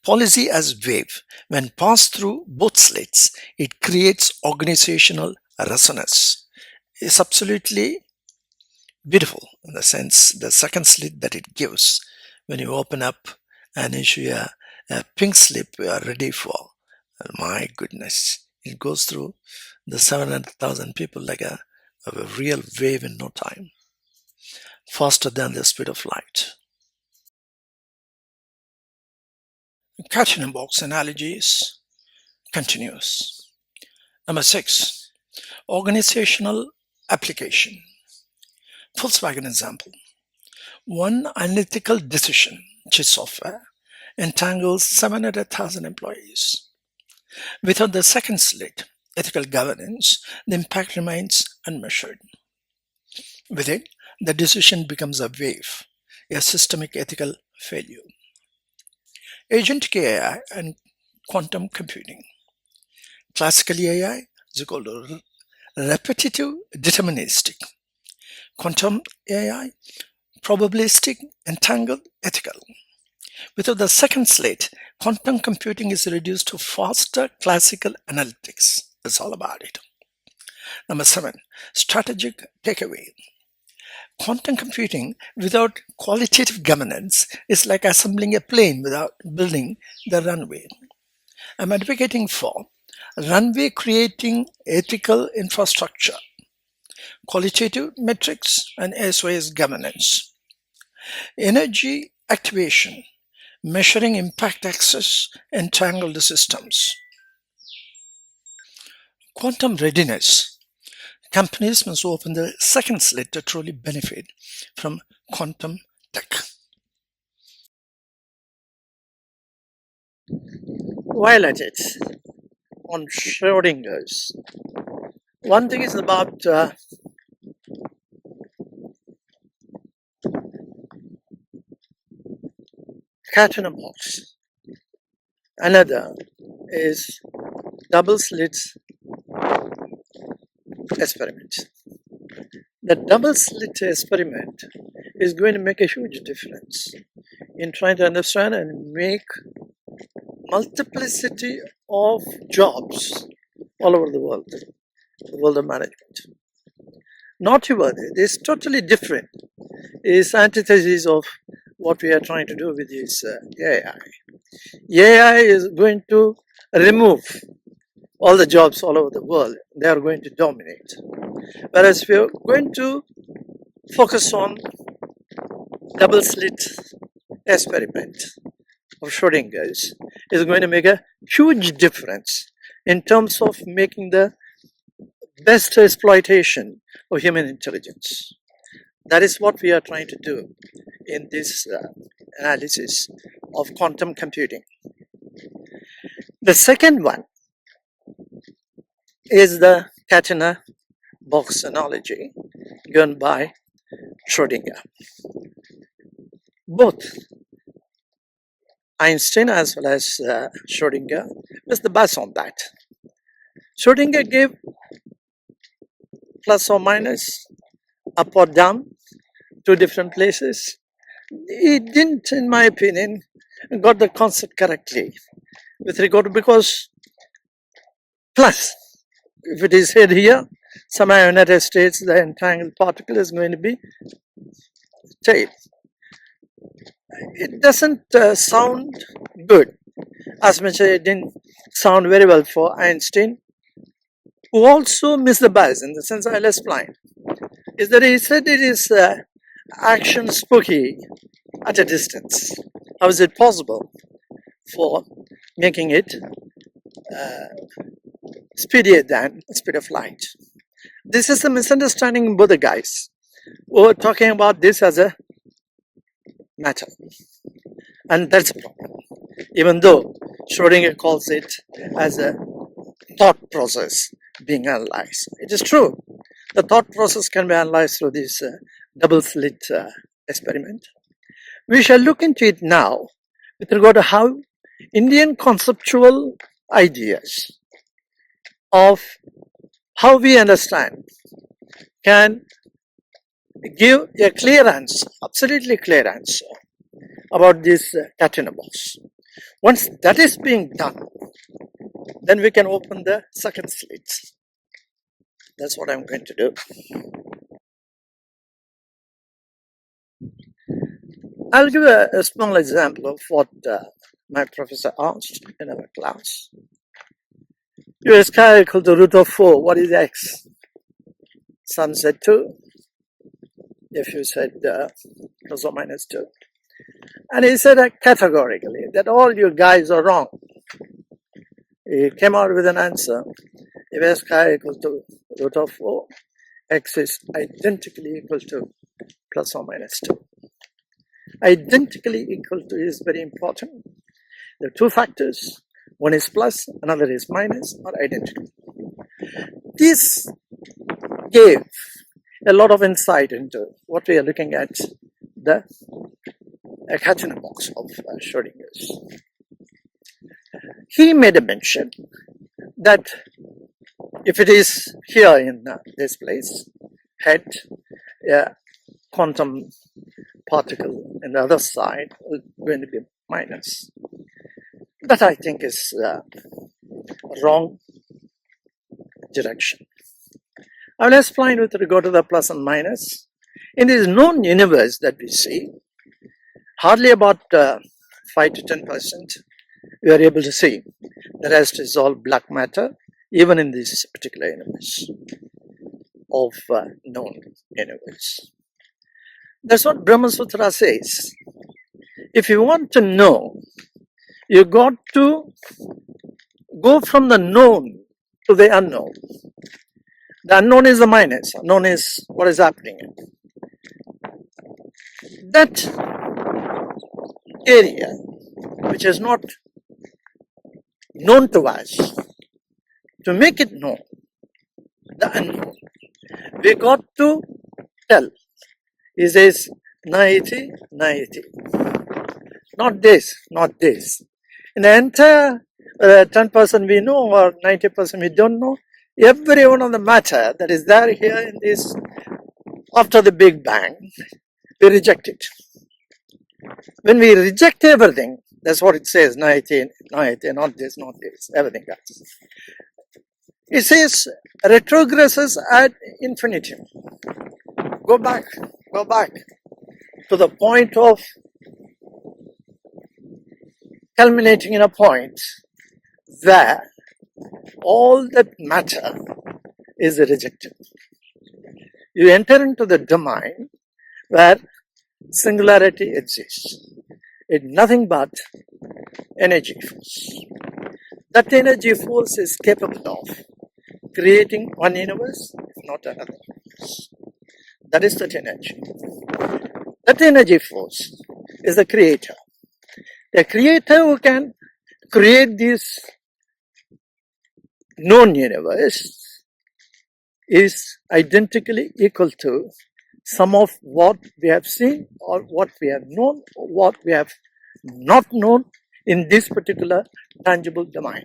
Policy as wave. When passed through both slits, it creates organizational resonance. It's absolutely beautiful in the sense the second slit that it gives when you open up and issue a pink slip you are ready for. My goodness, it goes through the 700,000 people like a real wave in no time, faster than the speed of light. Catching box analogies continues. Number 6, organizational application. Volkswagen example. One unethical decision, which is software, entangles 700,000 employees. Without the second slit, ethical governance, the impact remains unmeasured. With it, the decision becomes a wave, a systemic ethical failure. Agentic AI and quantum computing. Classical AI is equal to repetitive deterministic. Quantum AI, probabilistic, entangled, ethical. Without the second slit, quantum computing is reduced to faster classical analytics. That's all about it. Number 7, strategic takeaway. Quantum computing without qualitative governance is like assembling a plane without building the runway. I'm advocating for runway creating ethical infrastructure, qualitative metrics, and SOS governance. Energy activation, measuring impact access, entangled systems. Quantum readiness. Companies must open the second slit to truly benefit from quantum tech. While at it, on Schrödinger's, one thing is about cat in a box. Another is double-slit experiment. The double-slit experiment is going to make a huge difference in trying to understand and make multiplicity of jobs all over the world of management. Not even, it is totally different. It is antithesis of what we are trying to do with this AI. AI is going to remove all the jobs all over the world. They are going to dominate. Whereas we are going to focus on double-slit experiment of Schrödinger's is going to make a huge difference in terms of making the best exploitation of human intelligence. That is what we are trying to do in this analysis of quantum computing. The second one is the cat in a box analogy given by Schrödinger. Both Einstein as well as Schrödinger was the buzz on that. Schrödinger gave plus or minus, up or down, two different places. He didn't, in my opinion, got the concept correctly with regard to, because plus, if it is said here, somehow in United States the entangled particle is going to be tail. It doesn't sound good, as much as it didn't sound very well for Einstein, who also missed the buzz in the sense I less blind. Is that he said it is action spooky at a distance. How is it possible for making it speedier than the speed of light? This is a misunderstanding in both the guys who are talking about this as a matter, and that's a problem. Even though Schrödinger calls it as a thought process being analyzed, it is true The thought process can be analyzed through this double-slit experiment. We shall look into it now with regard to how Indian conceptual ideas of how we understand can give a clear answer, absolutely clear answer about this Katina box. Once that is being done, then we can open the second slit. That's what I'm going to do. I'll give a small example of what my professor asked in our class. U square equal to root of 4, what is x? Some said 2. If you said plus or minus 2. And he said categorically that all you guys are wrong. He came out with an answer. If s square equals to root of 4, x is identically equal to plus or minus 2. Identically equal to is very important. There are two factors. One is plus, another is minus, or identical. This gave a lot of insight into what we are looking at, the Katina box of Schrödinger's. He made a mention that if it is here in this place, had a quantum particle on the other side is going to be minus. That I think is wrong direction. I will explain with regard to the plus and minus. In this known universe that we see, hardly about 5 to 10% we are able to see. The rest is all black matter, even in this particular universe of known universe. That's what Brahma Sutra says. If you want to know, you got to go from the known to the unknown. The unknown is the minus, unknown is what is happening. That area which is not known to us, to make it known, the unknown, we got to tell. He says, naiti, naiti. Not this, not this. In the entire 10% we know or 90% we don't know, every one of the matter that is there here in this, after the Big Bang, we reject it. When we reject everything, that's what it says, naiti, naiti, not this, everything else. It says, retrogresses ad infinitum. Go back to the point of culminating in a point where all that matter is rejected. You enter into the domain where singularity exists. It's nothing but energy force. That energy force is capable of creating one universe, if not another universe. That is that energy. That energy force is the creator. The creator who can create this known universe is identically equal to some of what we have seen or what we have known or what we have not known in this particular tangible domain.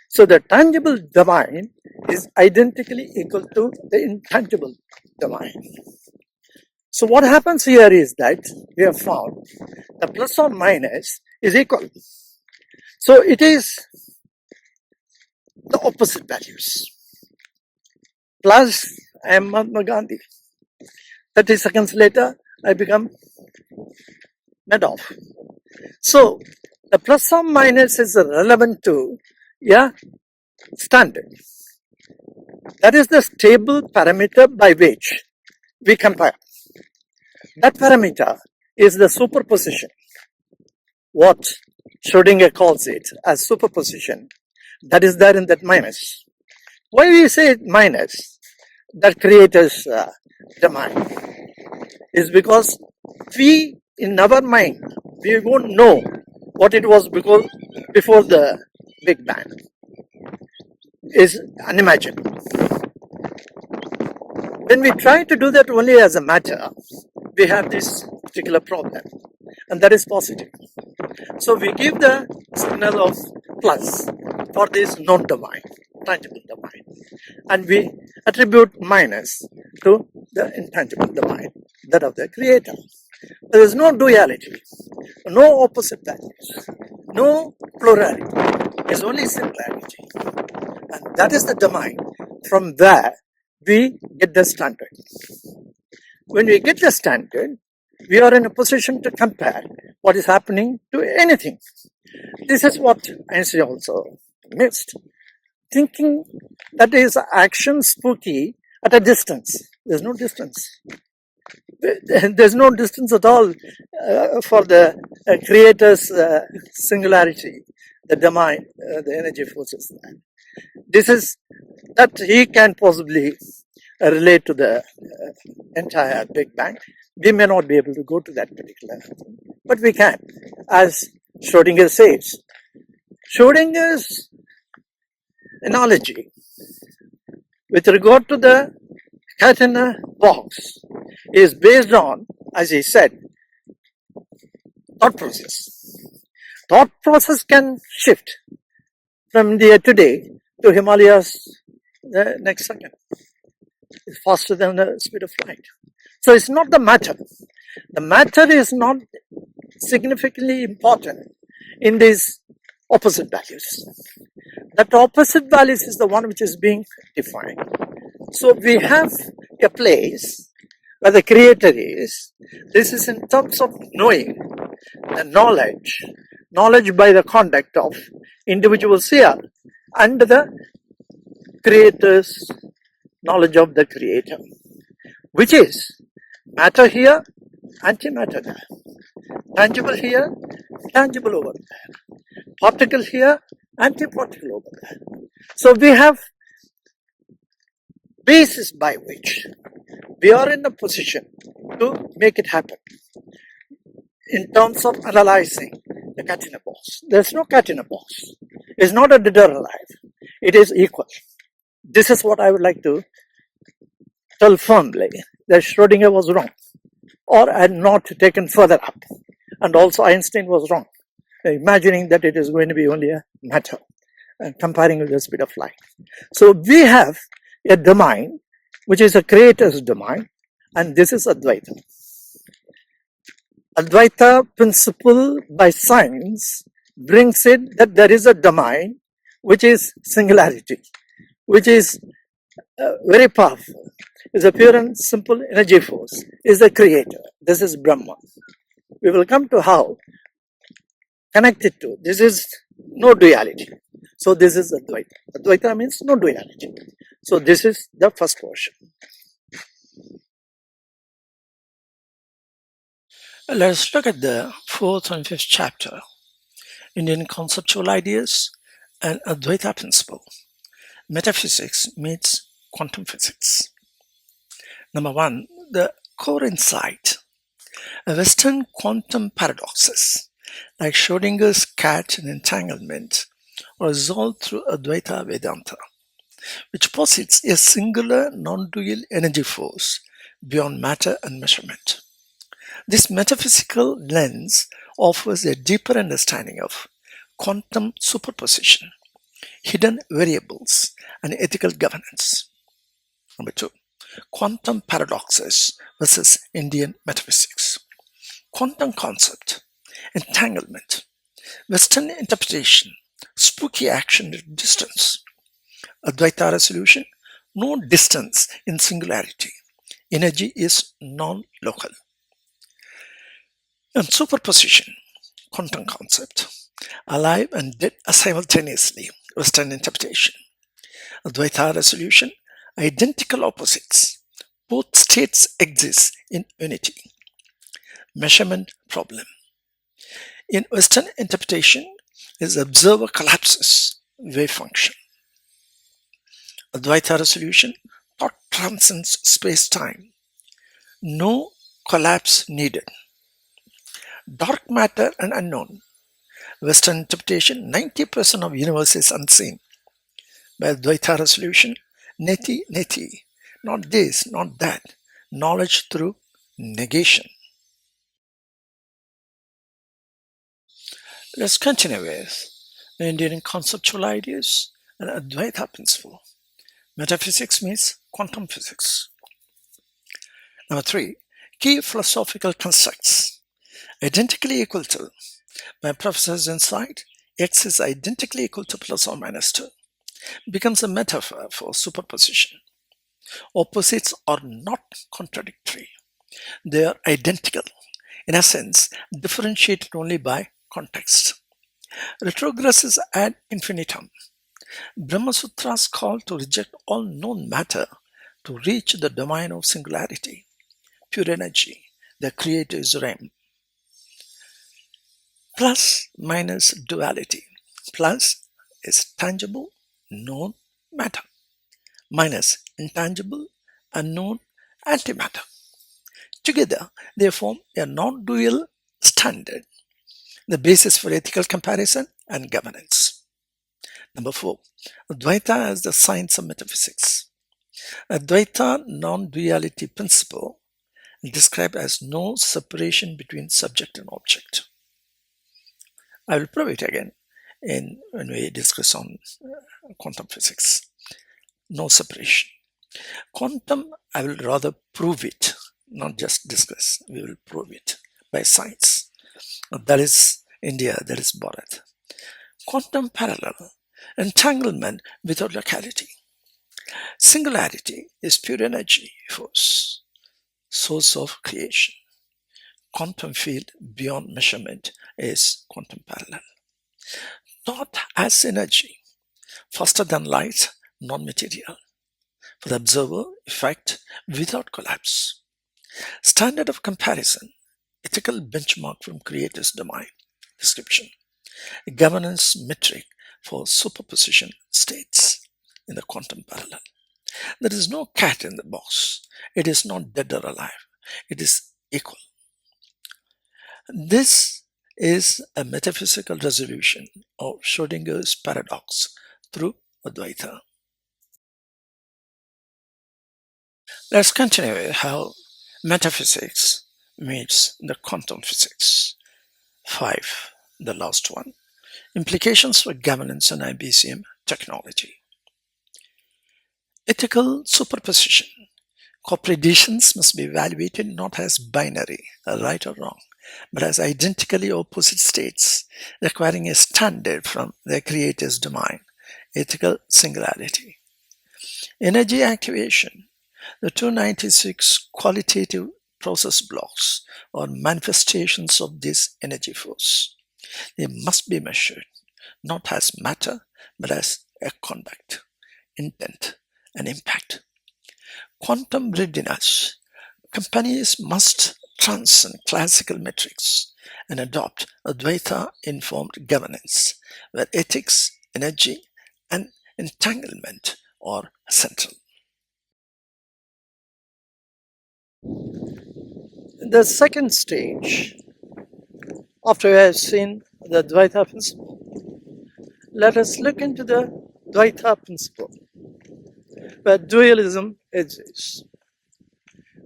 So the tangible domain is identically equal to the intangible domain. So what happens here is that we have found the plus or minus is equal. So it is the opposite values. Plus, I am Mahatma Gandhi. 30 seconds later, I become Madoff. So the plus or minus is relevant to standard. That is the stable parameter by which we compare. That parameter is the superposition. What Schrödinger calls it as superposition. That is there in that minus. Why we say minus, that creator's domain, is because we, in our mind, we won't know what it was before the Big Bang. Is unimaginable. When we try to do that only as a matter, we have this particular problem, and that is positive. So we give the signal of plus for this non-domain, tangible domain, and we attribute minus to the intangible domain, that of the creator. There is no duality, no opposite values, no plurality. There is only singularity, and that is the domain from where we get the standard. When we get the standard, we are in a position to compare what is happening to anything. This is what Einstein also missed, thinking that is action spooky at a distance. There's no distance. There's no distance at all for the creator's singularity, the domain, the energy forces. This is that he can possibly relate to the entire Big Bang. We may not be able to go to that particular thing, but we can, as Schrödinger says. Schrödinger's analogy with regard to the cat in a box is based on, as he said, thought process. Thought process can shift from India today to Himalayas the next second. It's faster than the speed of light. So it's not the matter. The matter is not significantly important in these opposite values. That opposite values is the one which is being defined. So we have a place where the creator is. This is in terms of knowing the knowledge by the conduct of individuals here, and the creator's knowledge of the creator, which is matter here, antimatter there, tangible here, tangible over there, particle here, antiparticle over there. So we have basis by which we are in a position to make it happen. In terms of analyzing the cat in a box, there's no cat in a box. It's not a dead or alive. It is equal. This is what I would like to tell firmly, that Schrödinger was wrong, or had not taken further up. And also Einstein was wrong, imagining that it is going to be only a matter, and comparing with the speed of light. So we have a domain, which is a creator's domain, and this is Advaita. Advaita principle by science brings it that there is a domain which is singularity, which is very powerful, is a pure and simple energy force, is the creator. This is Brahma. We will come to how connected to. This is no duality. So this is Advaita. Advaita means no duality. So this is the first portion. Let us look at the fourth and fifth chapter, Indian conceptual ideas and Advaita principle. Metaphysics meets quantum physics. Number one, the core insight. Western quantum paradoxes, like Schrödinger's cat and entanglement, are resolved through Advaita Vedanta, which posits a singular non-dual energy force beyond matter and measurement. This metaphysical lens offers a deeper understanding of quantum superposition, hidden variables, and ethical governance. Number two, quantum paradoxes versus Indian metaphysics. Quantum concept, entanglement, Western interpretation, spooky action at distance. Advaita resolution, no distance in singularity. Energy is non-local. And superposition, quantum concept, alive and dead simultaneously. Western interpretation. Advaita resolution, identical opposites. Both states exist in unity. Measurement problem. In Western interpretation, is observer collapses, wave function. Advaita resolution, thought transcends space-time. No collapse needed. Dark matter and unknown. Western interpretation, 90% of universe is unseen. By Advaita resolution, neti neti, not this, not that. Knowledge through negation. Let's continue with the Indian conceptual ideas and Advaita principle. Metaphysics means quantum physics. Number 3. Key philosophical constructs. Identically equal to. My professor's insight, X is identically equal to plus or minus 2, becomes a metaphor for superposition. Opposites are not contradictory. They are identical, in a sense, differentiated only by context. Retrogresses ad infinitum. Brahma Sutras call to reject all known matter to reach the domain of singularity, pure energy, the creator's realm. Plus minus duality. Plus is tangible, known matter. Minus intangible, unknown antimatter. Together, they form a non-dual standard, the basis for ethical comparison and governance. Number 4. Advaita as the science of metaphysics. Advaita non-duality principle described as no separation between subject and object. I will prove it again when we discuss on quantum physics. No separation. Quantum, I will rather prove it, not just discuss. We will prove it by science. That is India, that is Bharat. Quantum parallel, entanglement without locality. Singularity is pure energy force, source of creation. Quantum field beyond measurement is quantum parallel. Thought as energy, faster than light, non-material. For the observer, effect without collapse. Standard of comparison, ethical benchmark from creator's domain. Description, governance metric for superposition states in the quantum parallel. There is no cat in the box. It is not dead or alive. It is equal. This is a metaphysical resolution of Schrödinger's paradox through Advaita. Let's continue with how metaphysics meets the quantum physics. 5. The last one. Implications for governance and IBCM technology. Ethical superposition. Co-preditions must be evaluated not as binary, right or wrong, but as identically opposite states, requiring a standard from their creator's domain, ethical singularity. Energy activation. The 296 qualitative process blocks are manifestations of this energy force. They must be measured, not as matter, but as a conduct, intent, and impact. Quantum readiness. Companies must transcend classical metrics and adopt Advaita-informed governance, where ethics, energy, and entanglement are central. The second stage, after we have seen the Advaita principle, let us look into the Advaita principle, where dualism exists.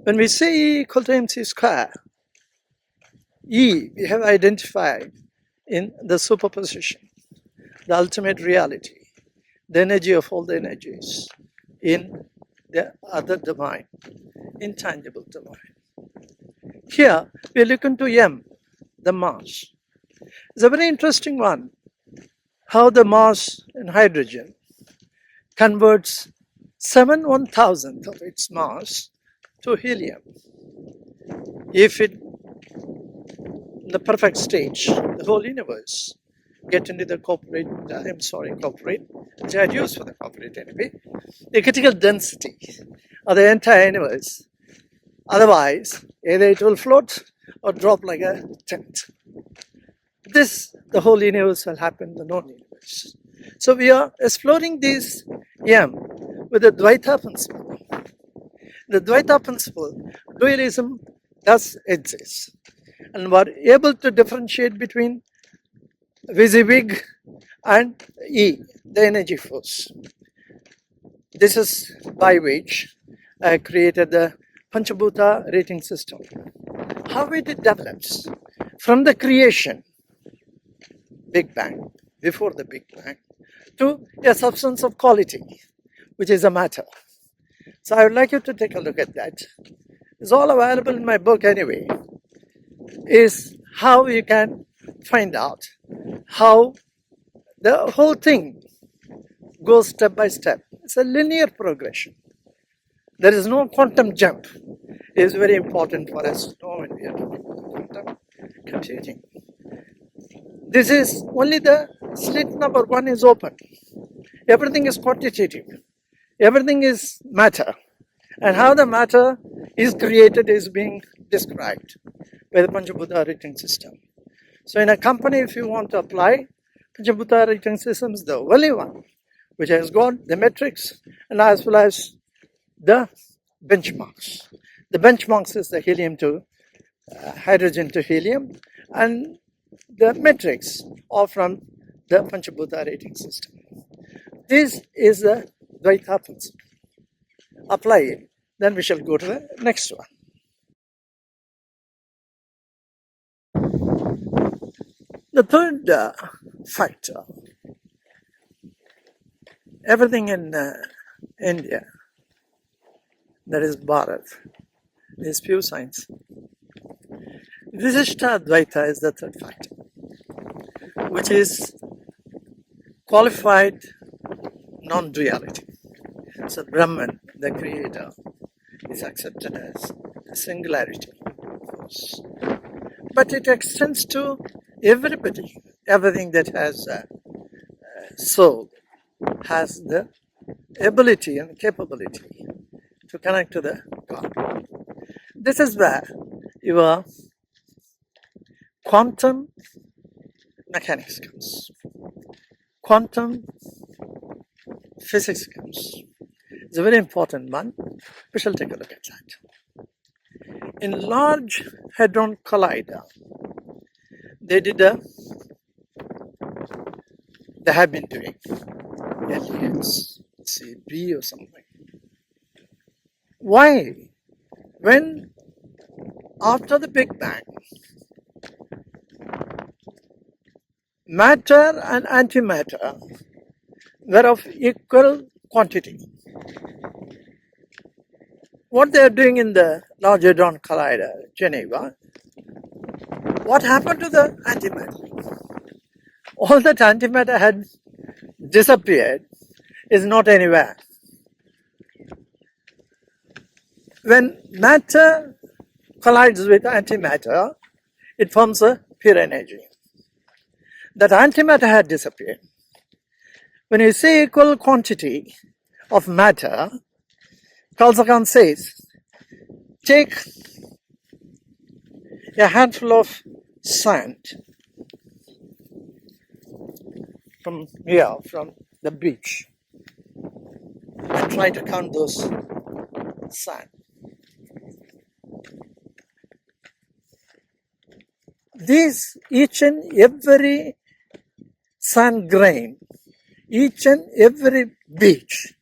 When we say E equal to mc square, E we have identified in the superposition, the ultimate reality, the energy of all the energies in the other domain, intangible domain. Here we look into M, the mass. It's a very interesting one, how the mass in hydrogen converts 7/1000th of its mass to helium. If it, in the perfect stage, the whole universe get into the corporate, which I had used for the corporate anyway, the critical density of the entire universe. Otherwise, either it will float or drop like a tent. This, the whole universe will happen in the known universe. So we are exploring this M with the Advaita principle. The Advaita principle, dualism does exist. And we're able to differentiate between Visi-Big and E, the energy force. This is by which I created the Panchabhuta rating system. How it develops from the creation, Big Bang, before the Big Bang, to a substance of quality, which is a matter. So I would like you to take a look at that. It's all available in my book anyway. Is how you can find out how the whole thing goes step by step. It's a linear progression. There is no quantum jump. It is very important for us to know when we are doing quantum computing. This is only the slit number 1 is open. Everything is quantitative. Everything is matter. And how the matter is created is being described by the Panchabhuta rating system. So in a company, if you want to apply Panchabhuta rating system, is the only one which has got the metrics and as well as the benchmarks. The benchmarks is the helium to hydrogen to helium, and the metrics are from the Panchabhuta rating system. This is the Dvaita principle. Apply it. Then we shall go to the next one. The third factor, everything in India, that is Bharat, is pure science. Visishta Advaita is the third factor, which is qualified non-duality. So Brahman, the creator, is accepted as a singularity, of course. But it extends to everybody. Everything that has a soul has the ability and capability to connect to the God. This is where your quantum mechanics comes. Quantum physics comes. It's a very important one. We shall take a look at that. In Large Hadron Collider, they have been doing LHCb or something. Why? When after the Big Bang, matter and antimatter were of equal quantity. What they are doing in the Large Hadron Collider, Geneva, what happened to the antimatter? All that antimatter had disappeared, is not anywhere. When matter collides with antimatter, it forms a pure energy. That antimatter had disappeared. When you say equal quantity of matter, Carl Sagan says, take a handful of sand from here, from the beach, and try to count those sand. These, each and every sand grain, each and every beach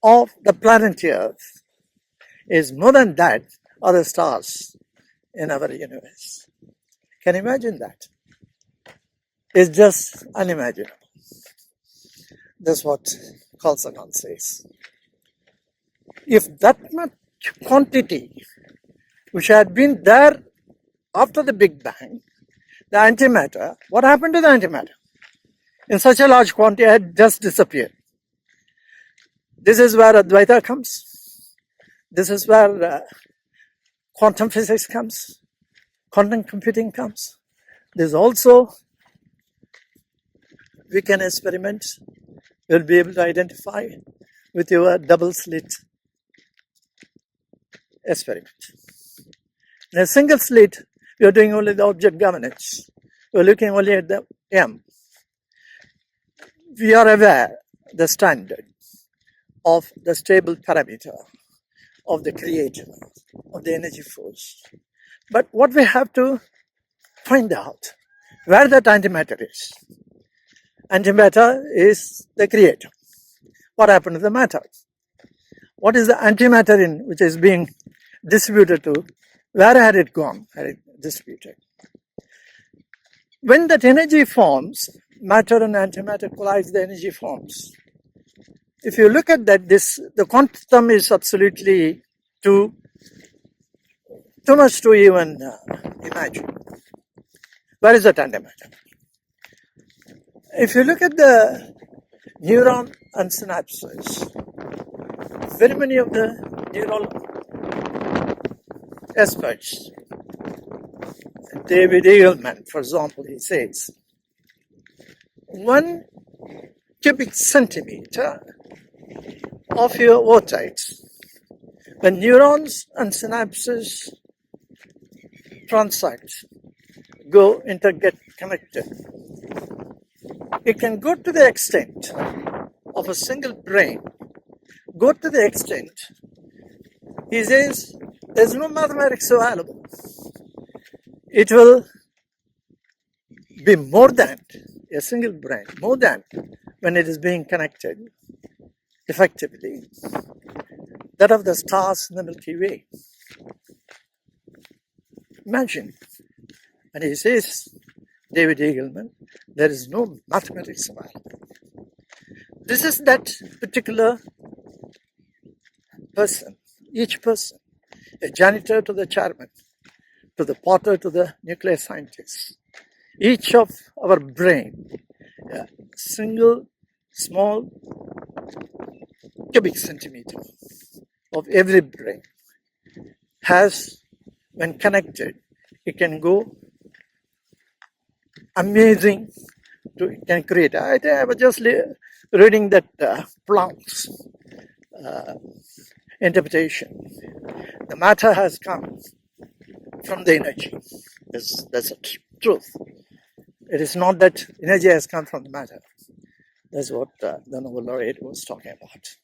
of the planet Earth is more than that of the stars in our universe. Can you imagine that? It's just unimaginable. That's what Carl Sagan says. If that much quantity which had been there after the Big Bang, the antimatter, what happened to the antimatter? In such a large quantity, it had just disappeared. This is where Advaita comes. This is where quantum physics comes. Quantum computing comes. There's also, we can experiment. You'll be able to identify with your double-slit experiment. In a single slit, you're doing only the object governance. You're looking only at the M. We are aware the standard of the stable parameter of the creator, of the energy force. But what we have to find out, where that antimatter is. Antimatter is the creator. What happened to the matter? what is the antimatter in which is being distributed to? Where had it gone? Had it distributed? When that energy forms, matter and antimatter collides, the energy forms. If you look at that, the quantum is absolutely too much to even imagine. Where is that antimatter? If you look at the neuron and synapses, very many of the neural experts, David Eagleman, for example, he says, 1 cubic centimeter of your vortex, when neurons and synapses transact, get connected, it can go to the extent of a single brain, go to the extent, he says, there's no mathematics available. It will be more than a single brain, more than when it is being connected effectively, that of the stars in the Milky Way. Imagine, and he says, David Eagleman, there is no mathematics available. This is that particular person, each person, a janitor to the chairman, to the potter to the nuclear scientist. Each of our brain, a single small cubic centimeter of every brain has, when connected, it can go amazing to can create. I was just reading that Planck's interpretation. The matter has come from the energy. That's the truth. It is not that energy has come from the matter. That's what the Nobel laureate was talking about.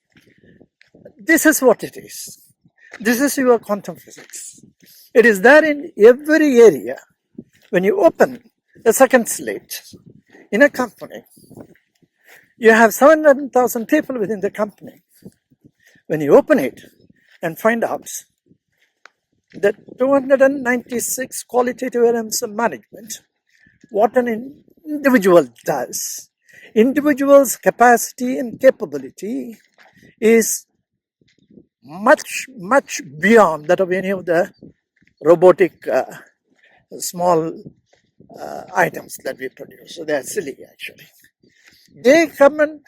This is what it is. This is your quantum physics. It is there in every area. When you open the second slit in a company, you have 700,000 people within the company. When you open it and find out that 296 qualitative elements of management, what an individual does, individual's capacity and capability is much, much beyond that of any of the robotic small items that we produce. So they are silly, actually. They come and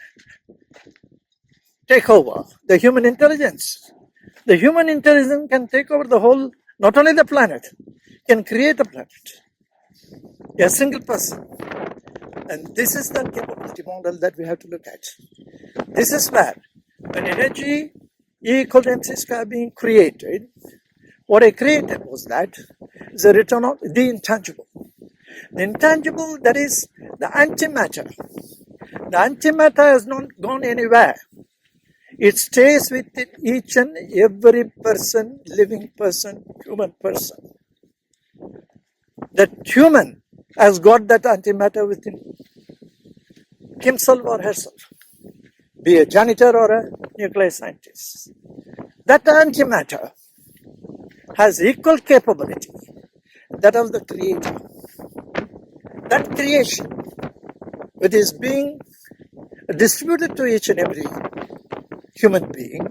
take over the human intelligence. The human intelligence can take over the whole, not only the planet, can create a planet. A single person. And this is the capability model that we have to look at. This is where, when energy E equal to mc square being created, what I created was that is a return of the intangible. The intangible, that is the antimatter. The antimatter has not gone anywhere. It stays within each and every person, living person, human person. That human has got that antimatter within himself or herself, be a janitor or a nuclear scientist. That antimatter has equal capability, that of the creator. That creation, which is being distributed to each and every human being,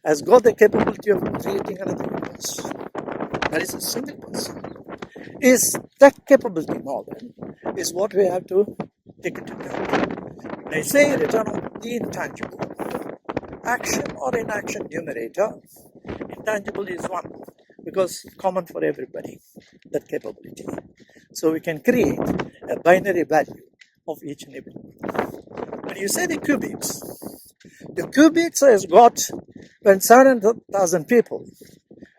has got the capability of creating another universe. That is a single person. Is that capability model is what we have to take into account. When I say return of the intangible, action or inaction numerator, intangible is one because common for everybody, that capability. So we can create a binary value of each and every one. When you say the qubits has got, when 700,000 people,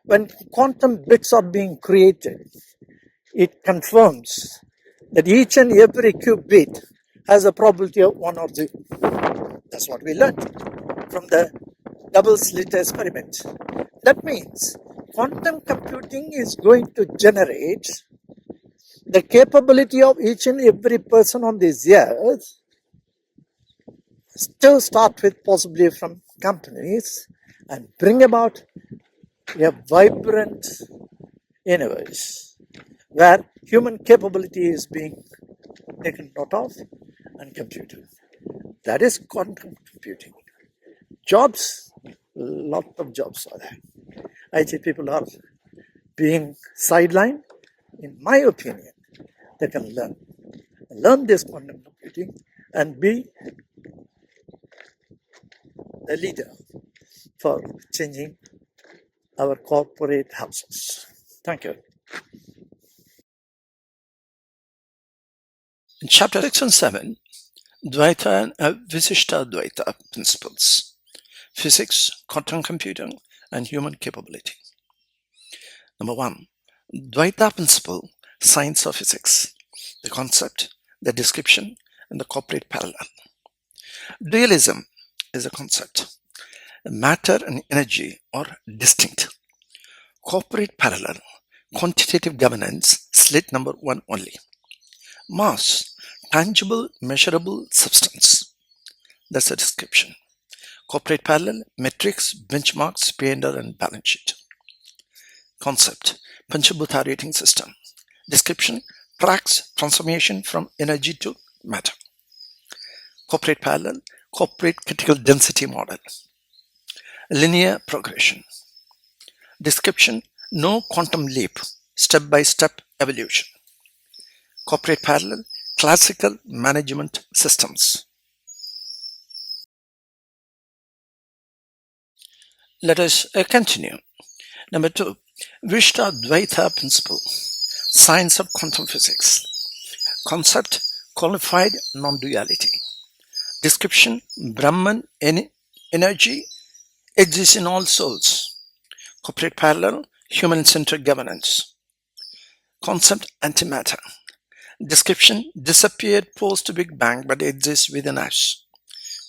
when quantum bits are being created, it confirms that each and every qubit has a probability of 1 or 0. That's what we learned from the double-slit experiment. That means quantum computing is going to generate the capability of each and every person on this earth, still start with possibly from companies, and bring about a vibrant universe where human capability is being taken note of and computed. That is quantum computing. Jobs, lot of jobs are there. IT people are being sidelined. In my opinion, they can learn this quantum computing and be the leader for changing our corporate houses. Thank you. In chapter 6 and 7, Dvaita and Visishta Dvaita principles, physics, quantum computing, and human capability. Number 1, Dvaita principle, science of physics, the concept, the description, and the corporate parallel. Dualism is a concept. Matter and energy are distinct. Corporate parallel, quantitative governance, slit number 1 only. Mass, tangible, measurable substance. That's the description. Corporate parallel, metrics, benchmarks, P&L, and balance sheet. Concept, Panchabhuta rating system. Description, tracks transformation from energy to matter. Corporate parallel, corporate critical density model. Linear progression. Description, no quantum leap, step-by-step evolution. Corporate parallel, classical management systems. Let us continue. Number 2, Vishta Dvaita principle, science of quantum physics. Concept, qualified non-duality. Description, Brahman energy exists in all souls. Corporate parallel, human-centered governance. Concept, antimatter. Description, disappeared post-Big Bang but exists within us.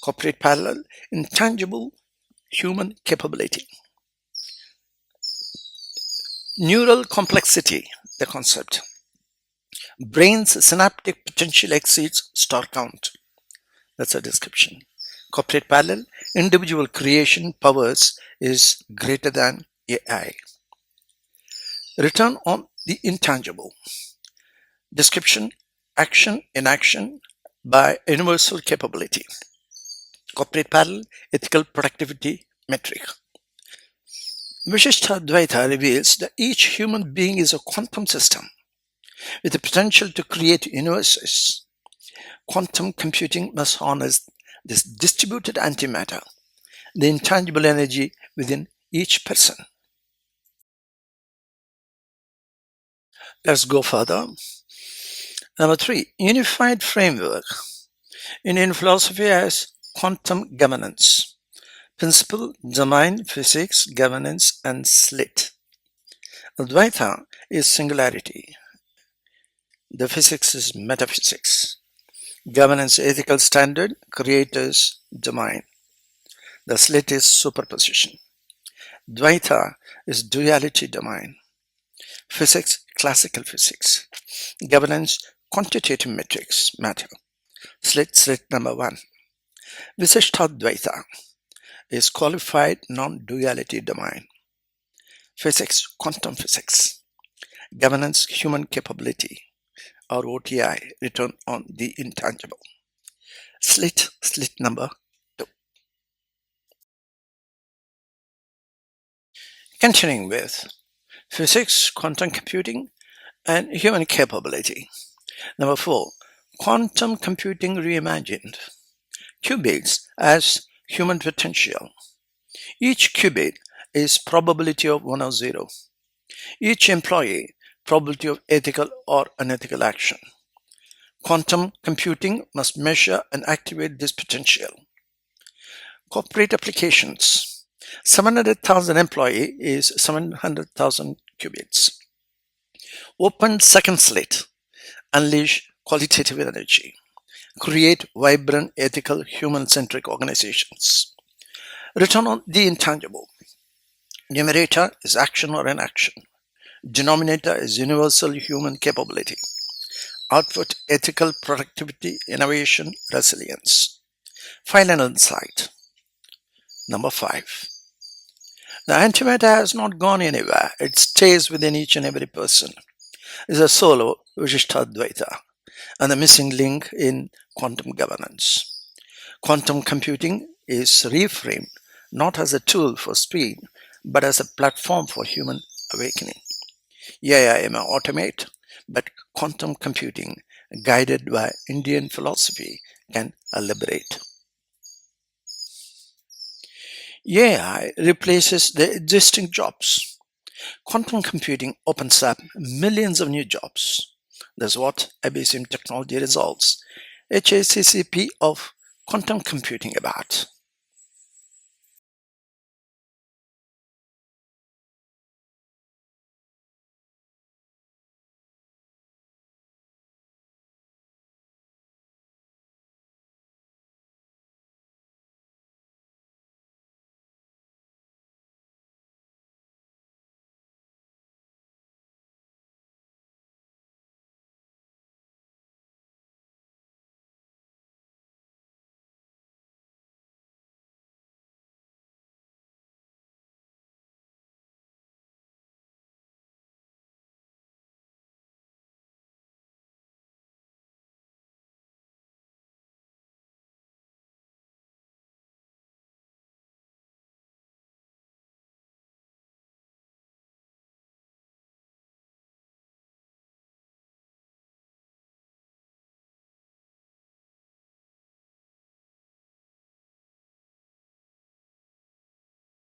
Corporate parallel, intangible human capability. Neural complexity, the concept. Brain's synaptic potential exceeds star count. That's a description. Corporate parallel, individual creation powers is greater than AI. Return on the intangible. Description, action in action by universal capability. Corporate parallel, ethical productivity metric. Vishishtha Dvaita reveals that each human being is a quantum system with the potential to create universes. Quantum computing must harness this distributed antimatter, the intangible energy within each person. Let's go further. Number 3, unified framework. Indian philosophy has quantum governance. Principle, domain, physics, governance, and slit. Advaita is singularity. The physics is metaphysics. Governance, ethical standard, creators, domain. The slit is superposition. Dvaita is duality domain. Physics, classical physics. Governance, quantitative metrics, matter. Slit number 1. Visishtadvaita is qualified non-duality domain. Physics, quantum physics. Governance, human capability, or OTI, return on the intangible. Slit number 2. Continuing with physics, quantum computing, and human capability. Number 4, quantum computing reimagined. Qubits as human potential. Each qubit is probability of 1 or 0. Each employee, probability of ethical or unethical action. Quantum computing must measure and activate this potential. Corporate applications. 700,000 employee is 700,000 qubits. Open second slit. Unleash qualitative energy. Create vibrant, ethical, human-centric organizations. Return on the intangible. Numerator is action or inaction. Denominator is universal human capability. Output, ethical, productivity, innovation, resilience. Final insight. Number 5. The antimatter has not gone anywhere. It stays within each and every person. It's a solo Vishishtadvaita and the missing link in quantum governance. Quantum computing is reframed not as a tool for speed, but as a platform for human awakening. AI may automate, but quantum computing, guided by Indian philosophy, can liberate. AI replaces the existing jobs. Quantum computing opens up millions of new jobs. That's what IBCM technology results. HACCP of quantum computing about.